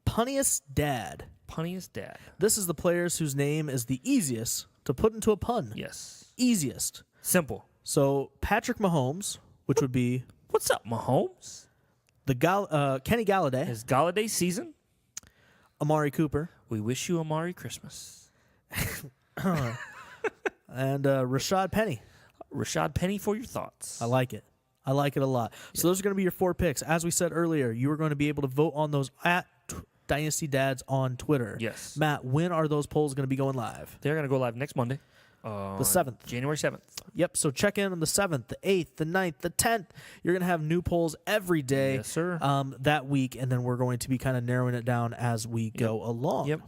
Punniest Dad. punniest dad. This is the players whose name is the easiest to put into a pun. Yes. Easiest. Simple. So Patrick Mahomes, which would be What's up, Mahomes? Kenny Galladay, Is Galladay season? Amari Cooper, We wish you a Merry Christmas. and Rashad Penny. Rashad Penny for your thoughts. I like it. I like it a lot. So those are going to be your 4 picks. As we said earlier, you are going to be able to vote on those at Dynasty Dads on Twitter. Yes. Matt, when are those polls going to be going live? They're going to go live next Monday. The 7th. January 7th. Yep, so check in on the 7th, the 8th, the 9th, the 10th. You're going to have new polls every day Yes, sir. that week, and then we're going to be kind of narrowing it down as we go along. Yep.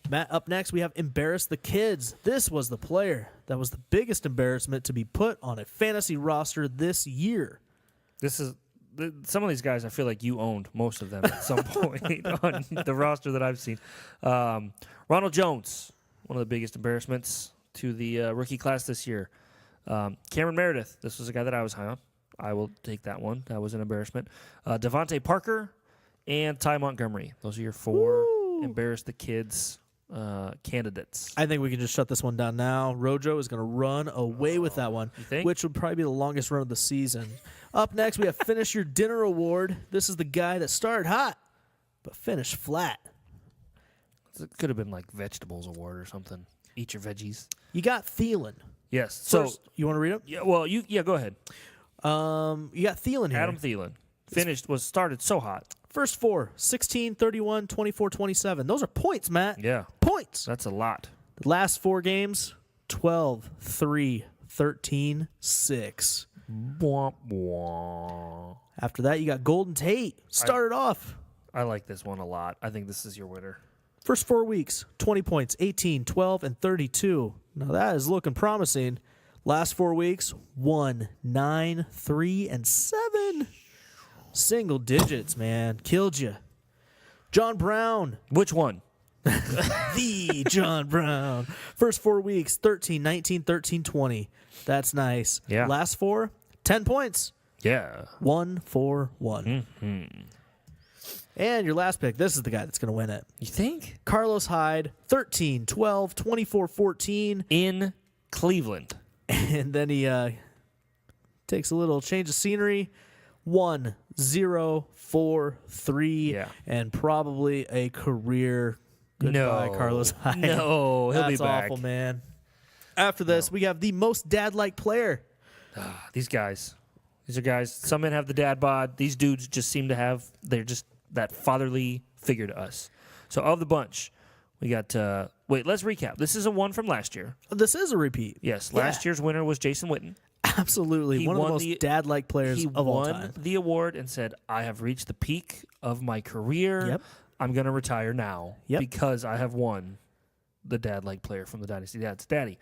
Matt, up next, we have Embarrass the Kids. This was the player that was the biggest embarrassment to be put on a fantasy roster this year. This is some of these guys. I feel like you owned most of them at some point on the roster that I've seen. Ronald Jones, one of the biggest embarrassments to the rookie class this year. Cameron Meredith, this was a guy that I was high on. I will take that one. That was an embarrassment. Devontae Parker and Ty Montgomery. Those are your 4 Embarrass the Kids candidates. I think we can just shut this one down now. Rojo is going to run away with that one, You think? which would probably be the longest run of the season. Up next, we have Finish Your Dinner Award. This is the guy that started hot, but finished flat. It could have been like Vegetables Award or something. Eat your veggies. You got Thielen. Yes. So, First, you want to read them? yeah, well, go ahead. You got Thielen here. Adam Thielen started so hot. First 4, 16, 31, 24, 27. Those are points, Matt. Yeah. Points. That's a lot. The last 4 games, 12, 3, 13, 6. Womp womp. After that, you got Golden Tate. Started off. I like this one a lot. I think this is your winner. First 4 weeks, 20 points, 18, 12, and 32. Now that is looking promising. Last 4 weeks, 1, 9, 3, and 7. Single digits, man. Killed you. John Brown. Which one? The John Brown. First 4 weeks, 13, 19, 13, 20. That's nice. Yeah. Last 4, 10 points. Yeah. 1, 4, 1. Mm-hmm. And your last pick, this is the guy that's going to win it. You think? Carlos Hyde, 13, 12, 24, 14. In Cleveland. And then he takes a little change of scenery. 1, 0, 4, 3. Yeah. And probably a career goodbye, No. Carlos Hyde. No, he'll That's be back. awful, man. After this, we have the most dad-like player. These guys. These are guys. Some men have the dad bod. These dudes just seem to have, they're just that fatherly figure to us. So of the bunch, we got, wait, let's recap. This is a one from last year. This is a repeat. Yes, Yeah. last year's winner was Jason Witten. Absolutely. He One of the won most dad-like players He of all won time. the award and said, I have reached the peak of my career. Yep. I'm going to retire now because I have won the dad-like player from the Dynasty Dads. Daddy.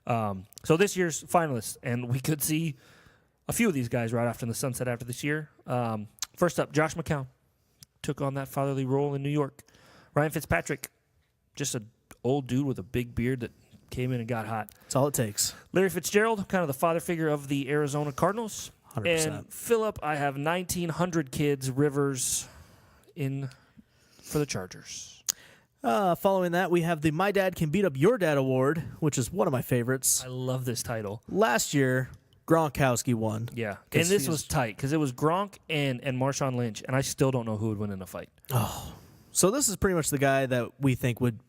So this year's finalists, and we could see a few of these guys right off in the sunset after this year. First up, Josh McCown took on that fatherly role in New York. Ryan Fitzpatrick, just an old dude with a big beard that came in and got hot. That's all it takes. Larry Fitzgerald, kind of the father figure of the Arizona Cardinals. 100%. And Phillip, I have 1,900 kids, Rivers, in for the Chargers. Following that, we have the My Dad Can Beat Up Your Dad Award, which is one of my favorites. I love this title. Last year, Gronkowski won. Yeah. 'Cause And this he was tight because it was Gronk and Marshawn Lynch, and I still don't know who would win in a fight. So this is pretty much the guy that we think would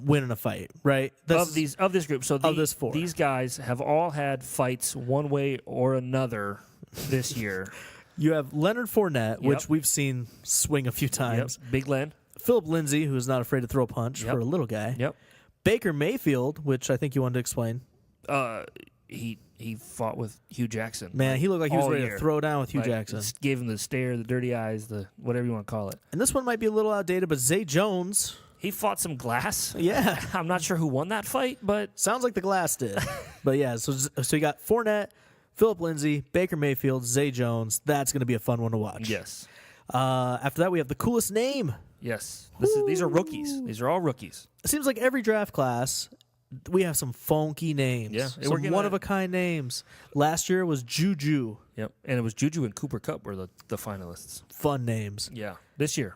win in a fight, right? Of this group. So this 4. These guys have all had fights one way or another this year. You have Leonard Fournette, Yep. which we've seen swing a few times. Yep. Big Len. Philip Lindsay, who is not afraid to throw a punch for a little guy. Yep. Baker Mayfield, which I think you wanted to explain. He fought with Hugh Jackson. Man, he looked like he was all ready year. to throw down with Hugh Like, Jackson. just gave him the stare, the dirty eyes, the whatever you want to call it. And this one might be a little outdated, but Zay Jones, He fought some glass. yeah, I'm not sure who won that fight, but sounds like the glass did. But yeah, so you got Fournette, Philip Lindsay, Baker Mayfield, Zay Jones. That's going to be a fun one to watch. yes. After that, we have the coolest name. Yes. These are rookies. These are all rookies. It seems like every draft class, we have some funky names. Yeah, Some we're getting one-of-a-kind names. Last year was Juju. Yep. And it was Juju and Cooper Kupp were the finalists. Fun names. Yeah. This year.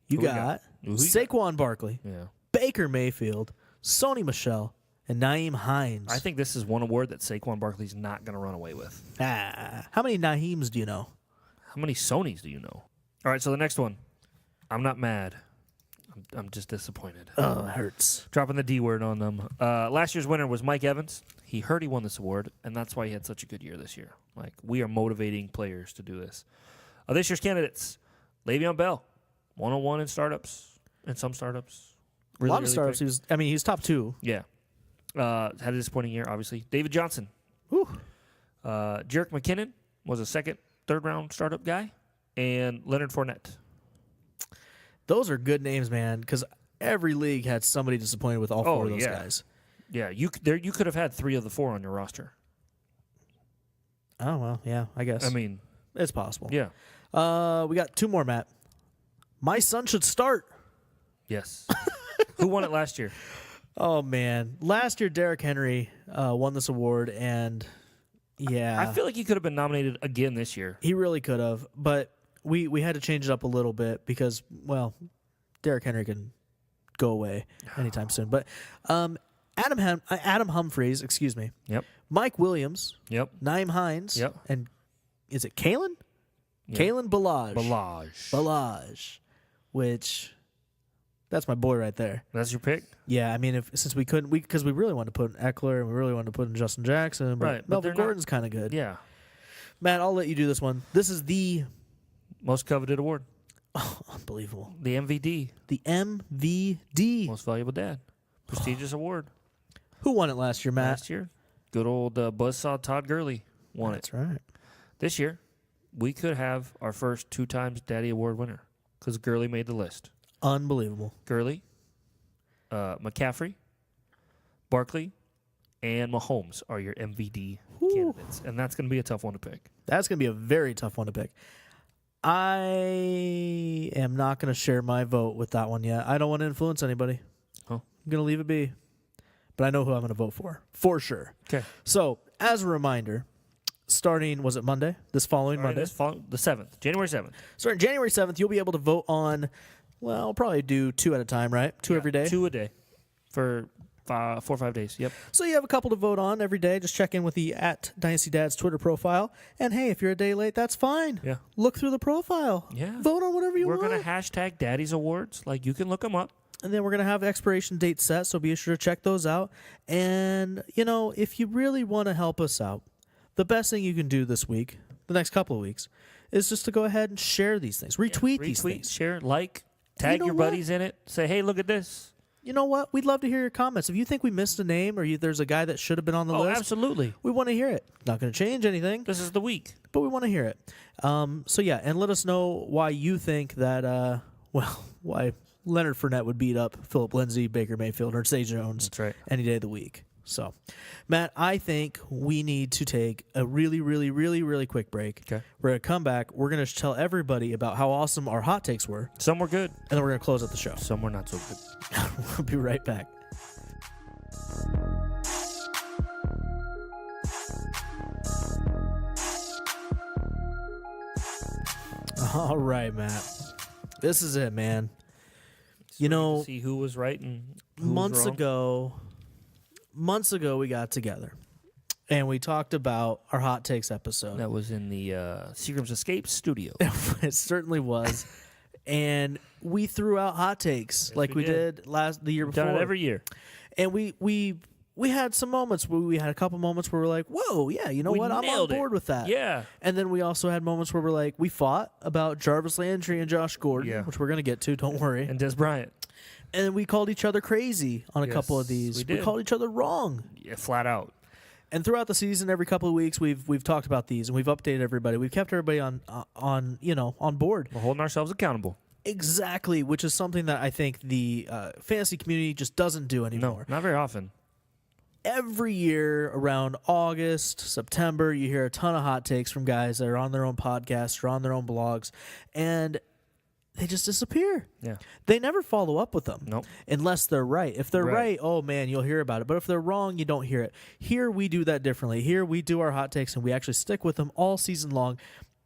You Who we got Who you Saquon Barkley, got? Yeah. Baker Mayfield, Sony Michel, and Naeem Hines. I think this is one award that Saquon Barkley's not going to run away with. How many Naeems do you know? How many Sonys do you know? All right, so the next one. I'm not mad. I'm just disappointed. Oh, it hurts. Dropping the D word on them. Last year's winner was Mike Evans. He heard he won this award, and that's why he had such a good year this year. Like, we are motivating players to do this. This year's candidates, Le'Veon Bell, 101 in startups, in some startups. A lot of startups. He's top 2. Yeah. Had a disappointing year, obviously. David Johnson. Whew. Jerick McKinnon was a second, third-round startup guy. And Leonard Fournette. Those are good names, man, because every league had somebody disappointed with all 4 of those guys. Yeah, you could have had 3 of the 4 on your roster. Oh, well, yeah, I guess. I mean, it's possible. yeah. We got 2 more, Matt. My son should start. Yes. Who won it last year? Oh, man. Last year, Derrick Henry won this award, and yeah. I feel like he could have been nominated again this year. He really could have, but we had to change it up a little bit because, well, Derrick Henry can go away anytime soon. But Adam Humphries, excuse me. Yep. Mike Williams. Yep. Naeem Hines. Yep. And is it Kalen? Yep. Kalen Ballage. Ballage. Which, that's my boy right there. That's your pick? Yeah, I mean, since we couldn't, because we really wanted to put in Eckler and we really wanted to put in Justin Jackson, but Right, but Melvin Gordon's kind of good. Yeah. Matt, I'll let you do this one. This is the Most coveted award. Oh, unbelievable. The MVD. The MVD. Most Valuable Dad. Prestigious award. Who won it last year, Matt? Last year, good old buzzsaw Todd Gurley won That's it. right. This year, we could have our first 2 times Daddy Award winner because Gurley made the list. Unbelievable. Gurley, McCaffrey, Barkley, and Mahomes are your MVD candidates. And that's going to be a tough one to pick. That's going to be a very tough one to pick. I am not going to share my vote with that one yet. I don't want to influence anybody. Oh. I'm going to leave it be. But I know who I'm going to vote for sure. Okay. So, as a reminder, starting, was it Monday? This following Monday? The 7th, January 7th. Starting January 7th, you'll be able to vote on, well, I'll probably do 2 at a time, right? 2 every day? 2 a day for 4 or 5 days. Yep. So you have a couple to vote on every day. Just check in with the @DynastyDads Twitter profile. And hey, if you're a day late, that's fine. Yeah. Look through the profile. Yeah. Vote on whatever you We're want. going to hashtag Daddy's Awards. Like, you can look them up. And then we're going to have expiration dates set, so be sure to check those out. And, if you really want to help us out, the best thing you can do this week, the next couple of weeks, is just to go ahead and share these things. Retweet these things. Share, tag your buddies in it. Say, hey, look at this. You know what? We'd love to hear your comments. If you think we missed a name or there's a guy that should have been on the list, absolutely. we want to hear it. Not going to change anything. This is the week. But we want to hear it. And let us know why you think that, why Leonard Fournette would beat up Phillip Lindsay, Baker Mayfield, or Zay Jones any day of the week. So, Matt, I think we need to take a really, really, really, really quick break. Okay. We're going to come back. We're going to tell everybody about how awesome our hot takes were. Some were good. And then we're going to close out the show. Some were not so good. We'll be right back. All right, Matt. This is it, man. See who was right and who was wrong. Months ago, we got together and we talked about our hot takes episode. That was in the Seagram's Escape studio. It certainly was. And we threw out hot takes like we did the year before. Done it every year. And we had some moments where we had a couple moments where we're like, whoa, yeah, you know what? I'm on board with that. Yeah. And then we also had moments where we're like, we fought about Jarvis Landry and Josh Gordon, which we're going to get to, don't worry. And Des Bryant. And then we called each other crazy on a couple of these. We called each other wrong. Yeah, flat out. And throughout the season, every couple of weeks, we've talked about these and we've updated everybody. We've kept everybody on board. We're holding ourselves accountable. Exactly, which is something that I think the fantasy community just doesn't do anymore. No, not very often. Every year around August, September, you hear a ton of hot takes from guys that are on their own podcasts or on their own blogs, and they just disappear. Yeah. They never follow up with them. Nope. Unless they're right. If they're right, oh man, you'll hear about it. But if they're wrong, you don't hear it. Here we do that differently. Here we do our hot takes and we actually stick with them all season long.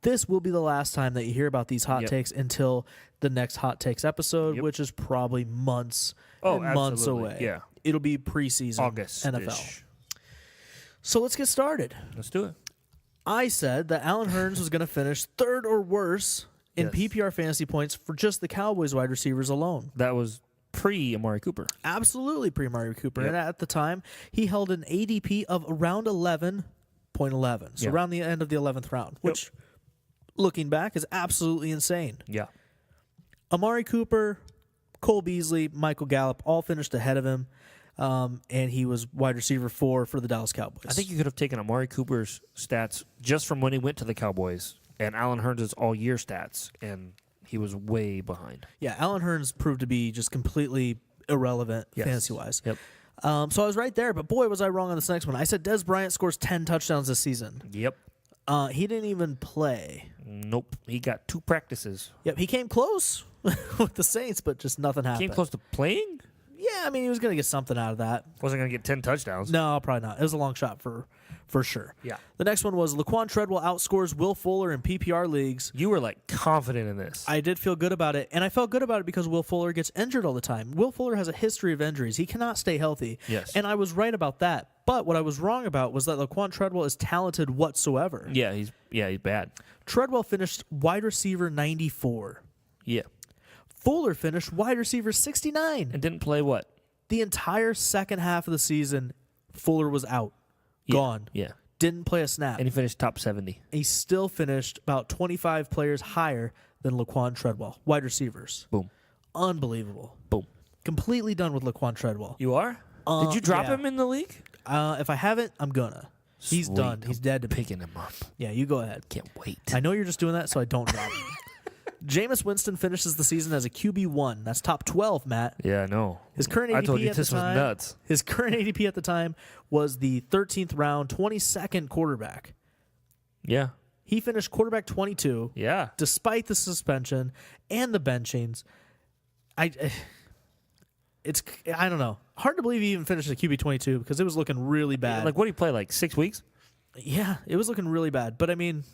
this will be the last time that you hear about these hot Yep. takes until the next hot takes episode, Yep. which is probably months Oh, and months absolutely. away. Yeah. It'll be preseason August NFL. So let's get started. Let's do it. I said that Allen Hurns was going to finish third or worse in Yes. PPR fantasy points for just the Cowboys wide receivers alone. That was pre-Amari Cooper. Absolutely pre-Amari Cooper. Yep. And at the time, he held an ADP of around 11.11. So Yeah. around the end of the 11th round, which, looking back, is absolutely insane. Yeah. Amari Cooper, Cole Beasley, Michael Gallup all finished ahead of him. And he was wide receiver 4 for the Dallas Cowboys. I think you could have taken Amari Cooper's stats just from when he went to the Cowboys and Allen Hurns' all-year stats, and he was way behind. Yeah, Allen Hurns proved to be just completely irrelevant Yes. fantasy-wise. Yep. So I was right there, but boy, was I wrong on this next one. I said Des Bryant scores 10 touchdowns this season. Yep. He didn't even play. Nope. He got 2 practices. Yep, he came close with the Saints, but just nothing happened. Came close to playing? Yeah, I mean, he was going to get something out of that. Wasn't going to get 10 touchdowns. No, probably not. It was a long shot for sure. Yeah. The next one was Laquan Treadwell outscores Will Fuller in PPR leagues. You were, like, confident in this. I did feel good about it, and I felt good about it because Will Fuller gets injured all the time. Will Fuller has a history of injuries. He cannot stay healthy. Yes. And I was right about that. But what I was wrong about was that Laquan Treadwell is talented whatsoever. Yeah, he's bad. Treadwell finished wide receiver 94. Yeah. Fuller finished wide receiver 69. And didn't play what? The entire second half of the season, Fuller was out. Yeah. Gone. Yeah. Didn't play a snap. And he finished top 70. He still finished about 25 players higher than Laquan Treadwell. Wide receivers. Boom. Unbelievable. Boom. Completely done with Laquan Treadwell. You are? Did you drop yeah. him in the league? If I haven't, I'm gonna. He's Sweet. done. He's dead to me. Picking him up. Yeah, you go ahead. Can't wait. I know you're just doing that so I don't drop him. Jameis Winston finishes the season as a QB1. That's top 12, Matt. Yeah, I know. His current ADP I told you at the this was time, nuts. His current ADP at the time was the 13th round, 22nd quarterback. Yeah. He finished quarterback 22, Yeah. despite the suspension and the benchings. I don't know. Hard to believe he even finished at QB 22 because it was looking really bad. Like, what did he play, like 6 weeks? Yeah, it was looking really bad. But I mean,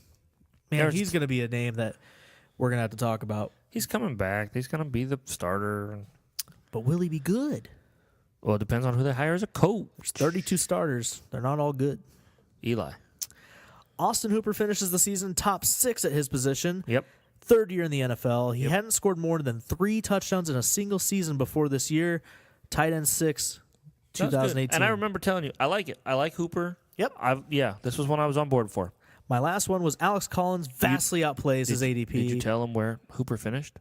man, There's- he's going to be a name that we're going to have to talk about. He's coming back. He's going to be the starter. But will he be good? Well, it depends on who they hire as a coach. There's 32 starters. They're not all good. Eli. Austin Hooper finishes the season top 6 at his position. Yep. Third year in the NFL. He hadn't scored more than 3 touchdowns in a single season before this year. Tight end 6, That was good. 2018. And I remember telling you, I like it. I like Hooper. Yep. This was one I was on board for. My last one was Alex Collins vastly outplays his ADP. Did you tell him where Hooper finished?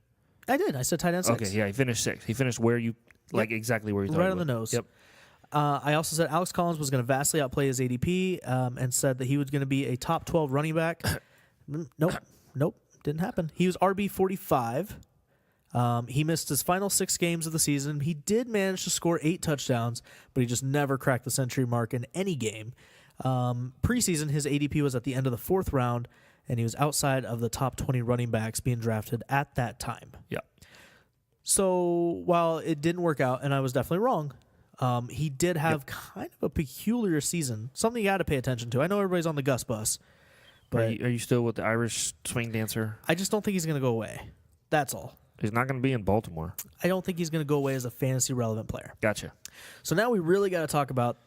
I did. I said tight end 6. Okay, yeah, he finished 6th. He finished where you, like, exactly where you thought Right he on the would. nose. Yep. I also said Alex Collins was going to vastly outplay his ADP and said that he was going to be a top 12 running back. Nope. Didn't happen. He was RB 45. He missed his final 6 games of the season. He did manage to score 8 touchdowns, but he just never cracked the century mark in any game. Preseason, his ADP was at the end of the 4th round, and he was outside of the top 20 running backs being drafted at that time. Yeah. So while it didn't work out, and I was definitely wrong, he did have kind of a peculiar season, something you got to pay attention to. I know everybody's on the Gus bus, but Are you still with the Irish swing dancer? I just don't think he's going to go away. That's all. He's not going to be in Baltimore. I don't think he's going to go away as a fantasy relevant player. Gotcha. So now we really got to talk about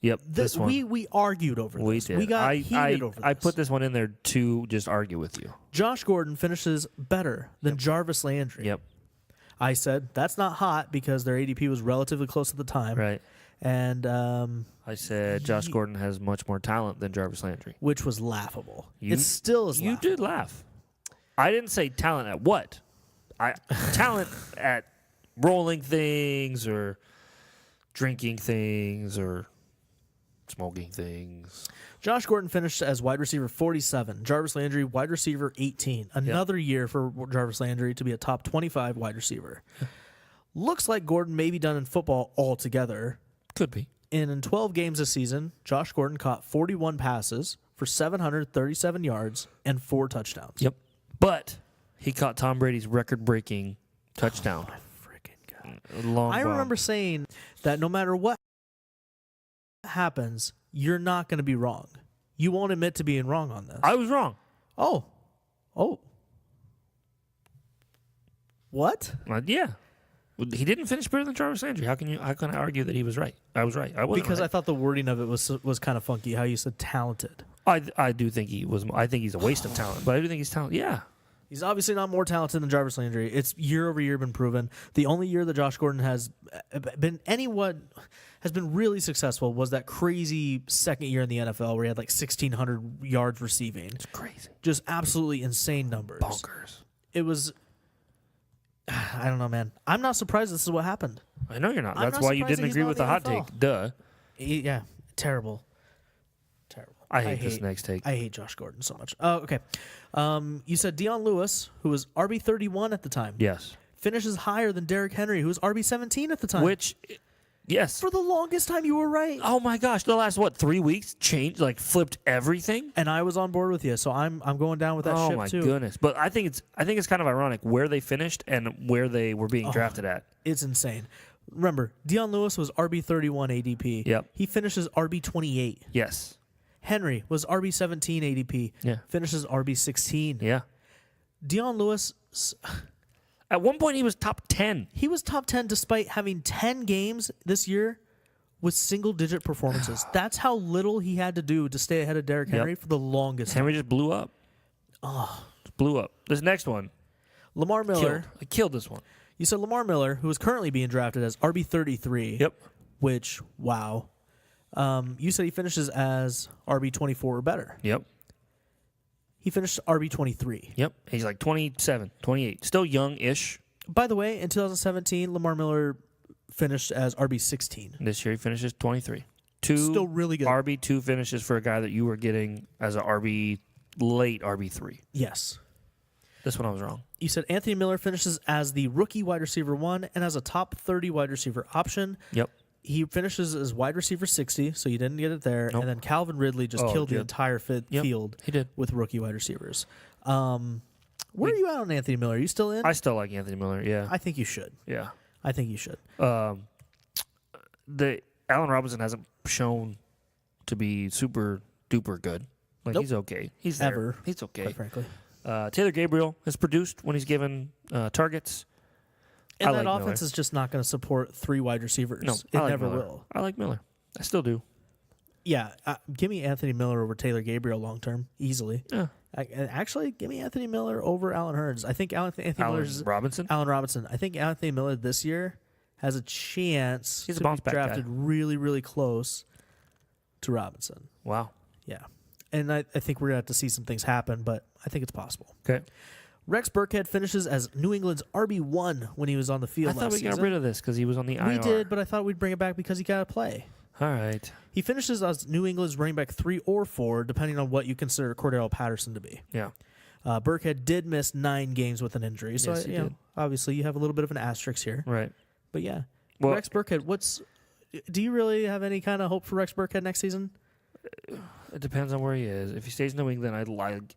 Yep. this. This one. We argued over We this. did. We got heated over this. I put this one in there to just argue with you. Josh Gordon finishes better than Jarvis Landry. Yep. I said that's not hot because their ADP was relatively close at the time. Right. And I said Josh Gordon has much more talent than Jarvis Landry. which was laughable. You- It still is You laughable. did laugh. I didn't say talent at what? Talent at rolling things or drinking things or smoking things. Josh Gordon finished as wide receiver 47. Jarvis Landry, wide receiver 18. Another year for Jarvis Landry to be a top 25 wide receiver. Looks like Gordon may be done in football altogether. Could be. And in 12 games this season, Josh Gordon caught 41 passes for 737 yards and 4 touchdowns. Yep. But he caught Tom Brady's record-breaking touchdown. Freaking God. Long I bomb. remember saying that no matter what happens, you're not going to be wrong. You won't admit to being wrong on this. I was wrong. Oh, Oh. What? Yeah. He didn't finish better than Jarvis Landry. How can I argue that he was right? I was right. I wasn't Because right. I thought the wording of it was kind of funky. How you said talented. I do think he was. I think he's a waste of talent, but I do think he's talented. Yeah. He's obviously not more talented than Jarvis Landry. It's year over year been proven. The only year that Josh Gordon has been really successful was that crazy second year in the NFL where he had like 1,600 yards receiving. It's crazy. Just absolutely insane numbers. Bonkers. It was. I don't know, man. I'm not surprised this is what happened. I know you're not. I'm That's not why you surprised didn't that he's agree not with in the hot the NFL. take. Duh. Yeah, terrible. I hate this next take. I hate Josh Gordon so much. Oh, okay. You said Deion Lewis, who was RB31 at the time. Yes. Finishes higher than Derrick Henry, who was RB17 at the time. Which, yes. For the longest time, you were right. Oh my gosh! The last 3 weeks changed, flipped everything. And I was on board with you, so I'm going down with that ship too. Oh my goodness! But I think it's kind of ironic where they finished and where they were being drafted at. It's insane. Remember, Deion Lewis was RB31 ADP. Yep. He finishes RB28. Yes. Henry was RB17 ADP. Yeah. Finishes RB16. Yeah. Deion Lewis, At one point, he was top 10. he was top 10 despite having 10 games this year with single-digit performances. That's how little he had to do to stay ahead of Derrick Henry for the longest time. Henry just blew up. Just blew up. This next one, Lamar Miller. killed this one. You said Lamar Miller, who is currently being drafted as RB33. Yep. Which, wow. You said he finishes as RB24 or better. Yep. He finished RB23. Yep. He's like 27, 28. Still young-ish. By the way, in 2017, Lamar Miller finished as RB16. This year he finishes 23. Still really good. RB2 finishes for a guy that you were getting as a late RB3. Yes. This one I was wrong. You said Anthony Miller finishes as the rookie wide receiver 1 and as a top 30 wide receiver option. Yep. He finishes as wide receiver 60, so you didn't get it there. Nope. And then Calvin Ridley just killed the yep. entire field He did. with rookie wide receivers. Where are you at on Anthony Miller? Are you still in? I still like Anthony Miller, yeah. I think you should. Yeah. I think you should. The Allen Robinson hasn't shown to be super duper good. Nope. He's okay. He's there. Ever. He's okay. Quite frankly. Taylor Gabriel has produced when he's given targets. And I that like offense Miller. is just not going to support 3 wide receivers. No, it I like never Miller. will. I like Miller. I still do. Yeah, give me Anthony Miller over Taylor Gabriel long term, easily. Yeah. Actually, give me Anthony Miller over Allen Hurns. I think Anthony Miller's Robinson? Allen Robinson. I think Anthony Miller this year has a chance He's a to bounce be back drafted guy. really, really close to Robinson. Wow. Yeah. And I think we're going to have to see some things happen, but I think it's possible. Okay. Rex Burkhead finishes as New England's RB1 when he was on the field I thought we got season. rid of this because he was on the IR. We did, but I thought we'd bring it back because he got to play. All right. He finishes as New England's running back 3 or 4, depending on what you consider Cordell Patterson to be. Yeah. Burkhead did miss 9 games with an injury, so Yes, he did. obviously you have a little bit of an asterisk here. Right. But yeah, Well- Rex Burkhead. Do you really have any kind of hope for Rex Burkhead next season? It depends on where he is. If he stays in New England,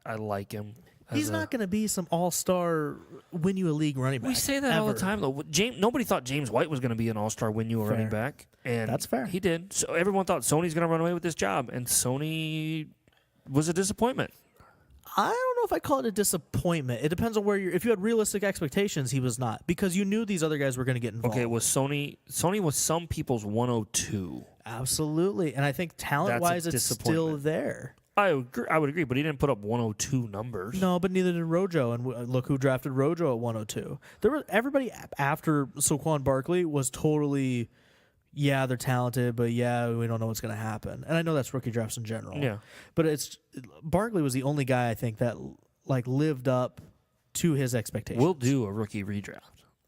I like him. He's not going to be some all-star win you a league running back. We say that all the ever. time, though. Nobody thought James White was going to be an all-star win you a running Fair. back, and That's fair. He did. So everyone thought Sony's going to run away with this job, and Sony was a disappointment. I don't know if I call it a disappointment. It depends on where you're. If you had realistic expectations, he was not, because you knew these other guys were going to get involved. Okay, was Sony was some people's 102. Absolutely, and I think talent-wise, That's a it's still disappointment. there. I would agree, but he didn't put up 102 numbers. No, but neither did Rojo, and look who drafted Rojo at 102. Everybody after Saquon Barkley was totally, yeah, they're talented, but yeah, we don't know what's going to happen. And I know that's rookie drafts in general. Yeah. But Barkley was the only guy I think that lived up to his expectations. We'll do a rookie redraft.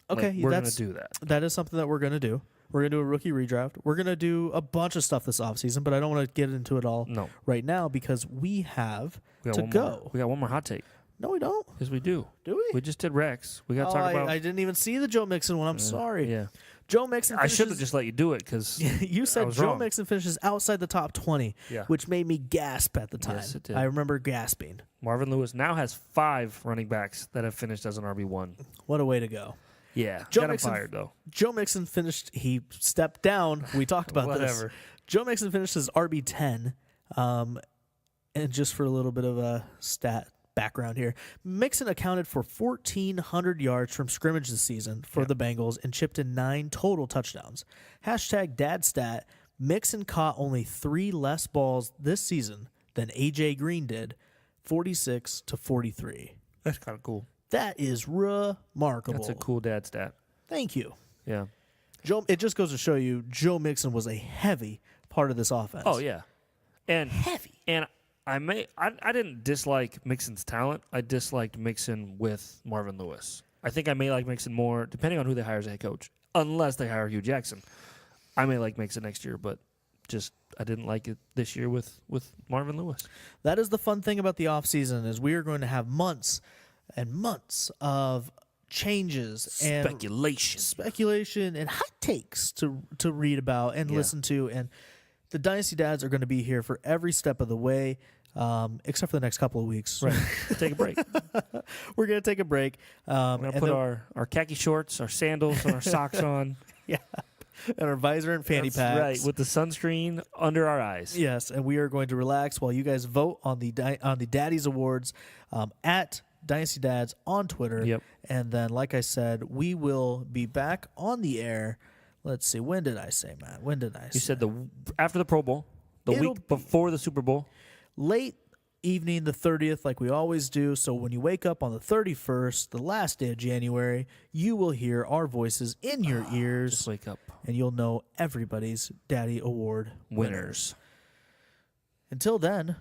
Okay, we're going to do that. That is something that we're going to do. We're going to do a rookie redraft. We're going to do a bunch of stuff this offseason, but I don't want to get into it all right now because we have to go. We got one more hot take. No, we don't. Yes, we do. Do we? We just did Rex. We got to talk about. I didn't even see the Joe Mixon one. I'm sorry. Yeah. Joe Mixon I finishes, should have just let you do it because you I said was Joe wrong. Mixon finishes outside the top 20, Yeah. which made me gasp at the time. Yes, it did. I remember gasping. Marvin Lewis now has 5 running backs that have finished as an RB1. What a way to go. Yeah. Joe got him Mixon fired, though. Joe Mixon finished, he stepped down. We talked about Whatever. this. Joe Mixon finished as RB10. And just for a little bit of a stat background here. Mixon accounted for 1,400 yards from scrimmage this season for the Bengals and chipped in 9 total touchdowns. #DadStat, Mixon caught only 3 less balls this season than A.J. Green did, 46 to 43. That's kind of cool. That is remarkable. That's a cool dad stat. Thank you. Yeah. Joe. It just goes to show you Joe Mixon was a heavy part of this offense. Oh, yeah. And Heavy. And I didn't dislike Mixon's talent. I disliked Mixon with Marvin Lewis. I think I may like Mixon more, depending on who they hire as a head coach, unless they hire Hugh Jackson. I may like Mixon next year, but just I didn't like it this year with Marvin Lewis. That is the fun thing about the offseason is we are going to have months and months of changes and speculation and hot takes to read about and listen to. And the Dynasty Dads are going to be here for every step of the way, except for the next couple of weeks. Right. Take a break. We're going to take a break. We're going to put our khaki shorts, our sandals, and our socks on. Yeah. And our visor and fanny packs. Right, with the sunscreen under our eyes. Yes, and we are going to relax while you guys vote on the Daddies Awards at Dynasty Dads on Twitter. Yep. And then, like I said, we will be back on the air. Let's see. When did I say, Matt? When did I say? You said after the Pro Bowl, the week before the Super Bowl. Late evening, the 30th, like we always do. So when you wake up on the 31st, the last day of January, you will hear our voices in your ears. Just wake up. And you'll know everybody's Daddy Award winners. Until then,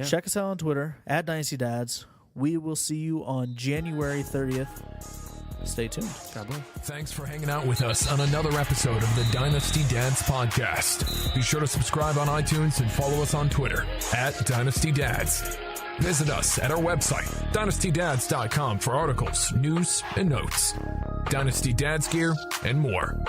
check us out on Twitter, at Dynasty Dads. We will see you on January 30th. Stay tuned. God bless. Thanks for hanging out with us on another episode of the Dynasty Dads podcast. Be sure to subscribe on iTunes and follow us on Twitter at Dynasty Dads. Visit us at our website, dynastydads.com, for articles, news, and notes, Dynasty Dads gear, and more.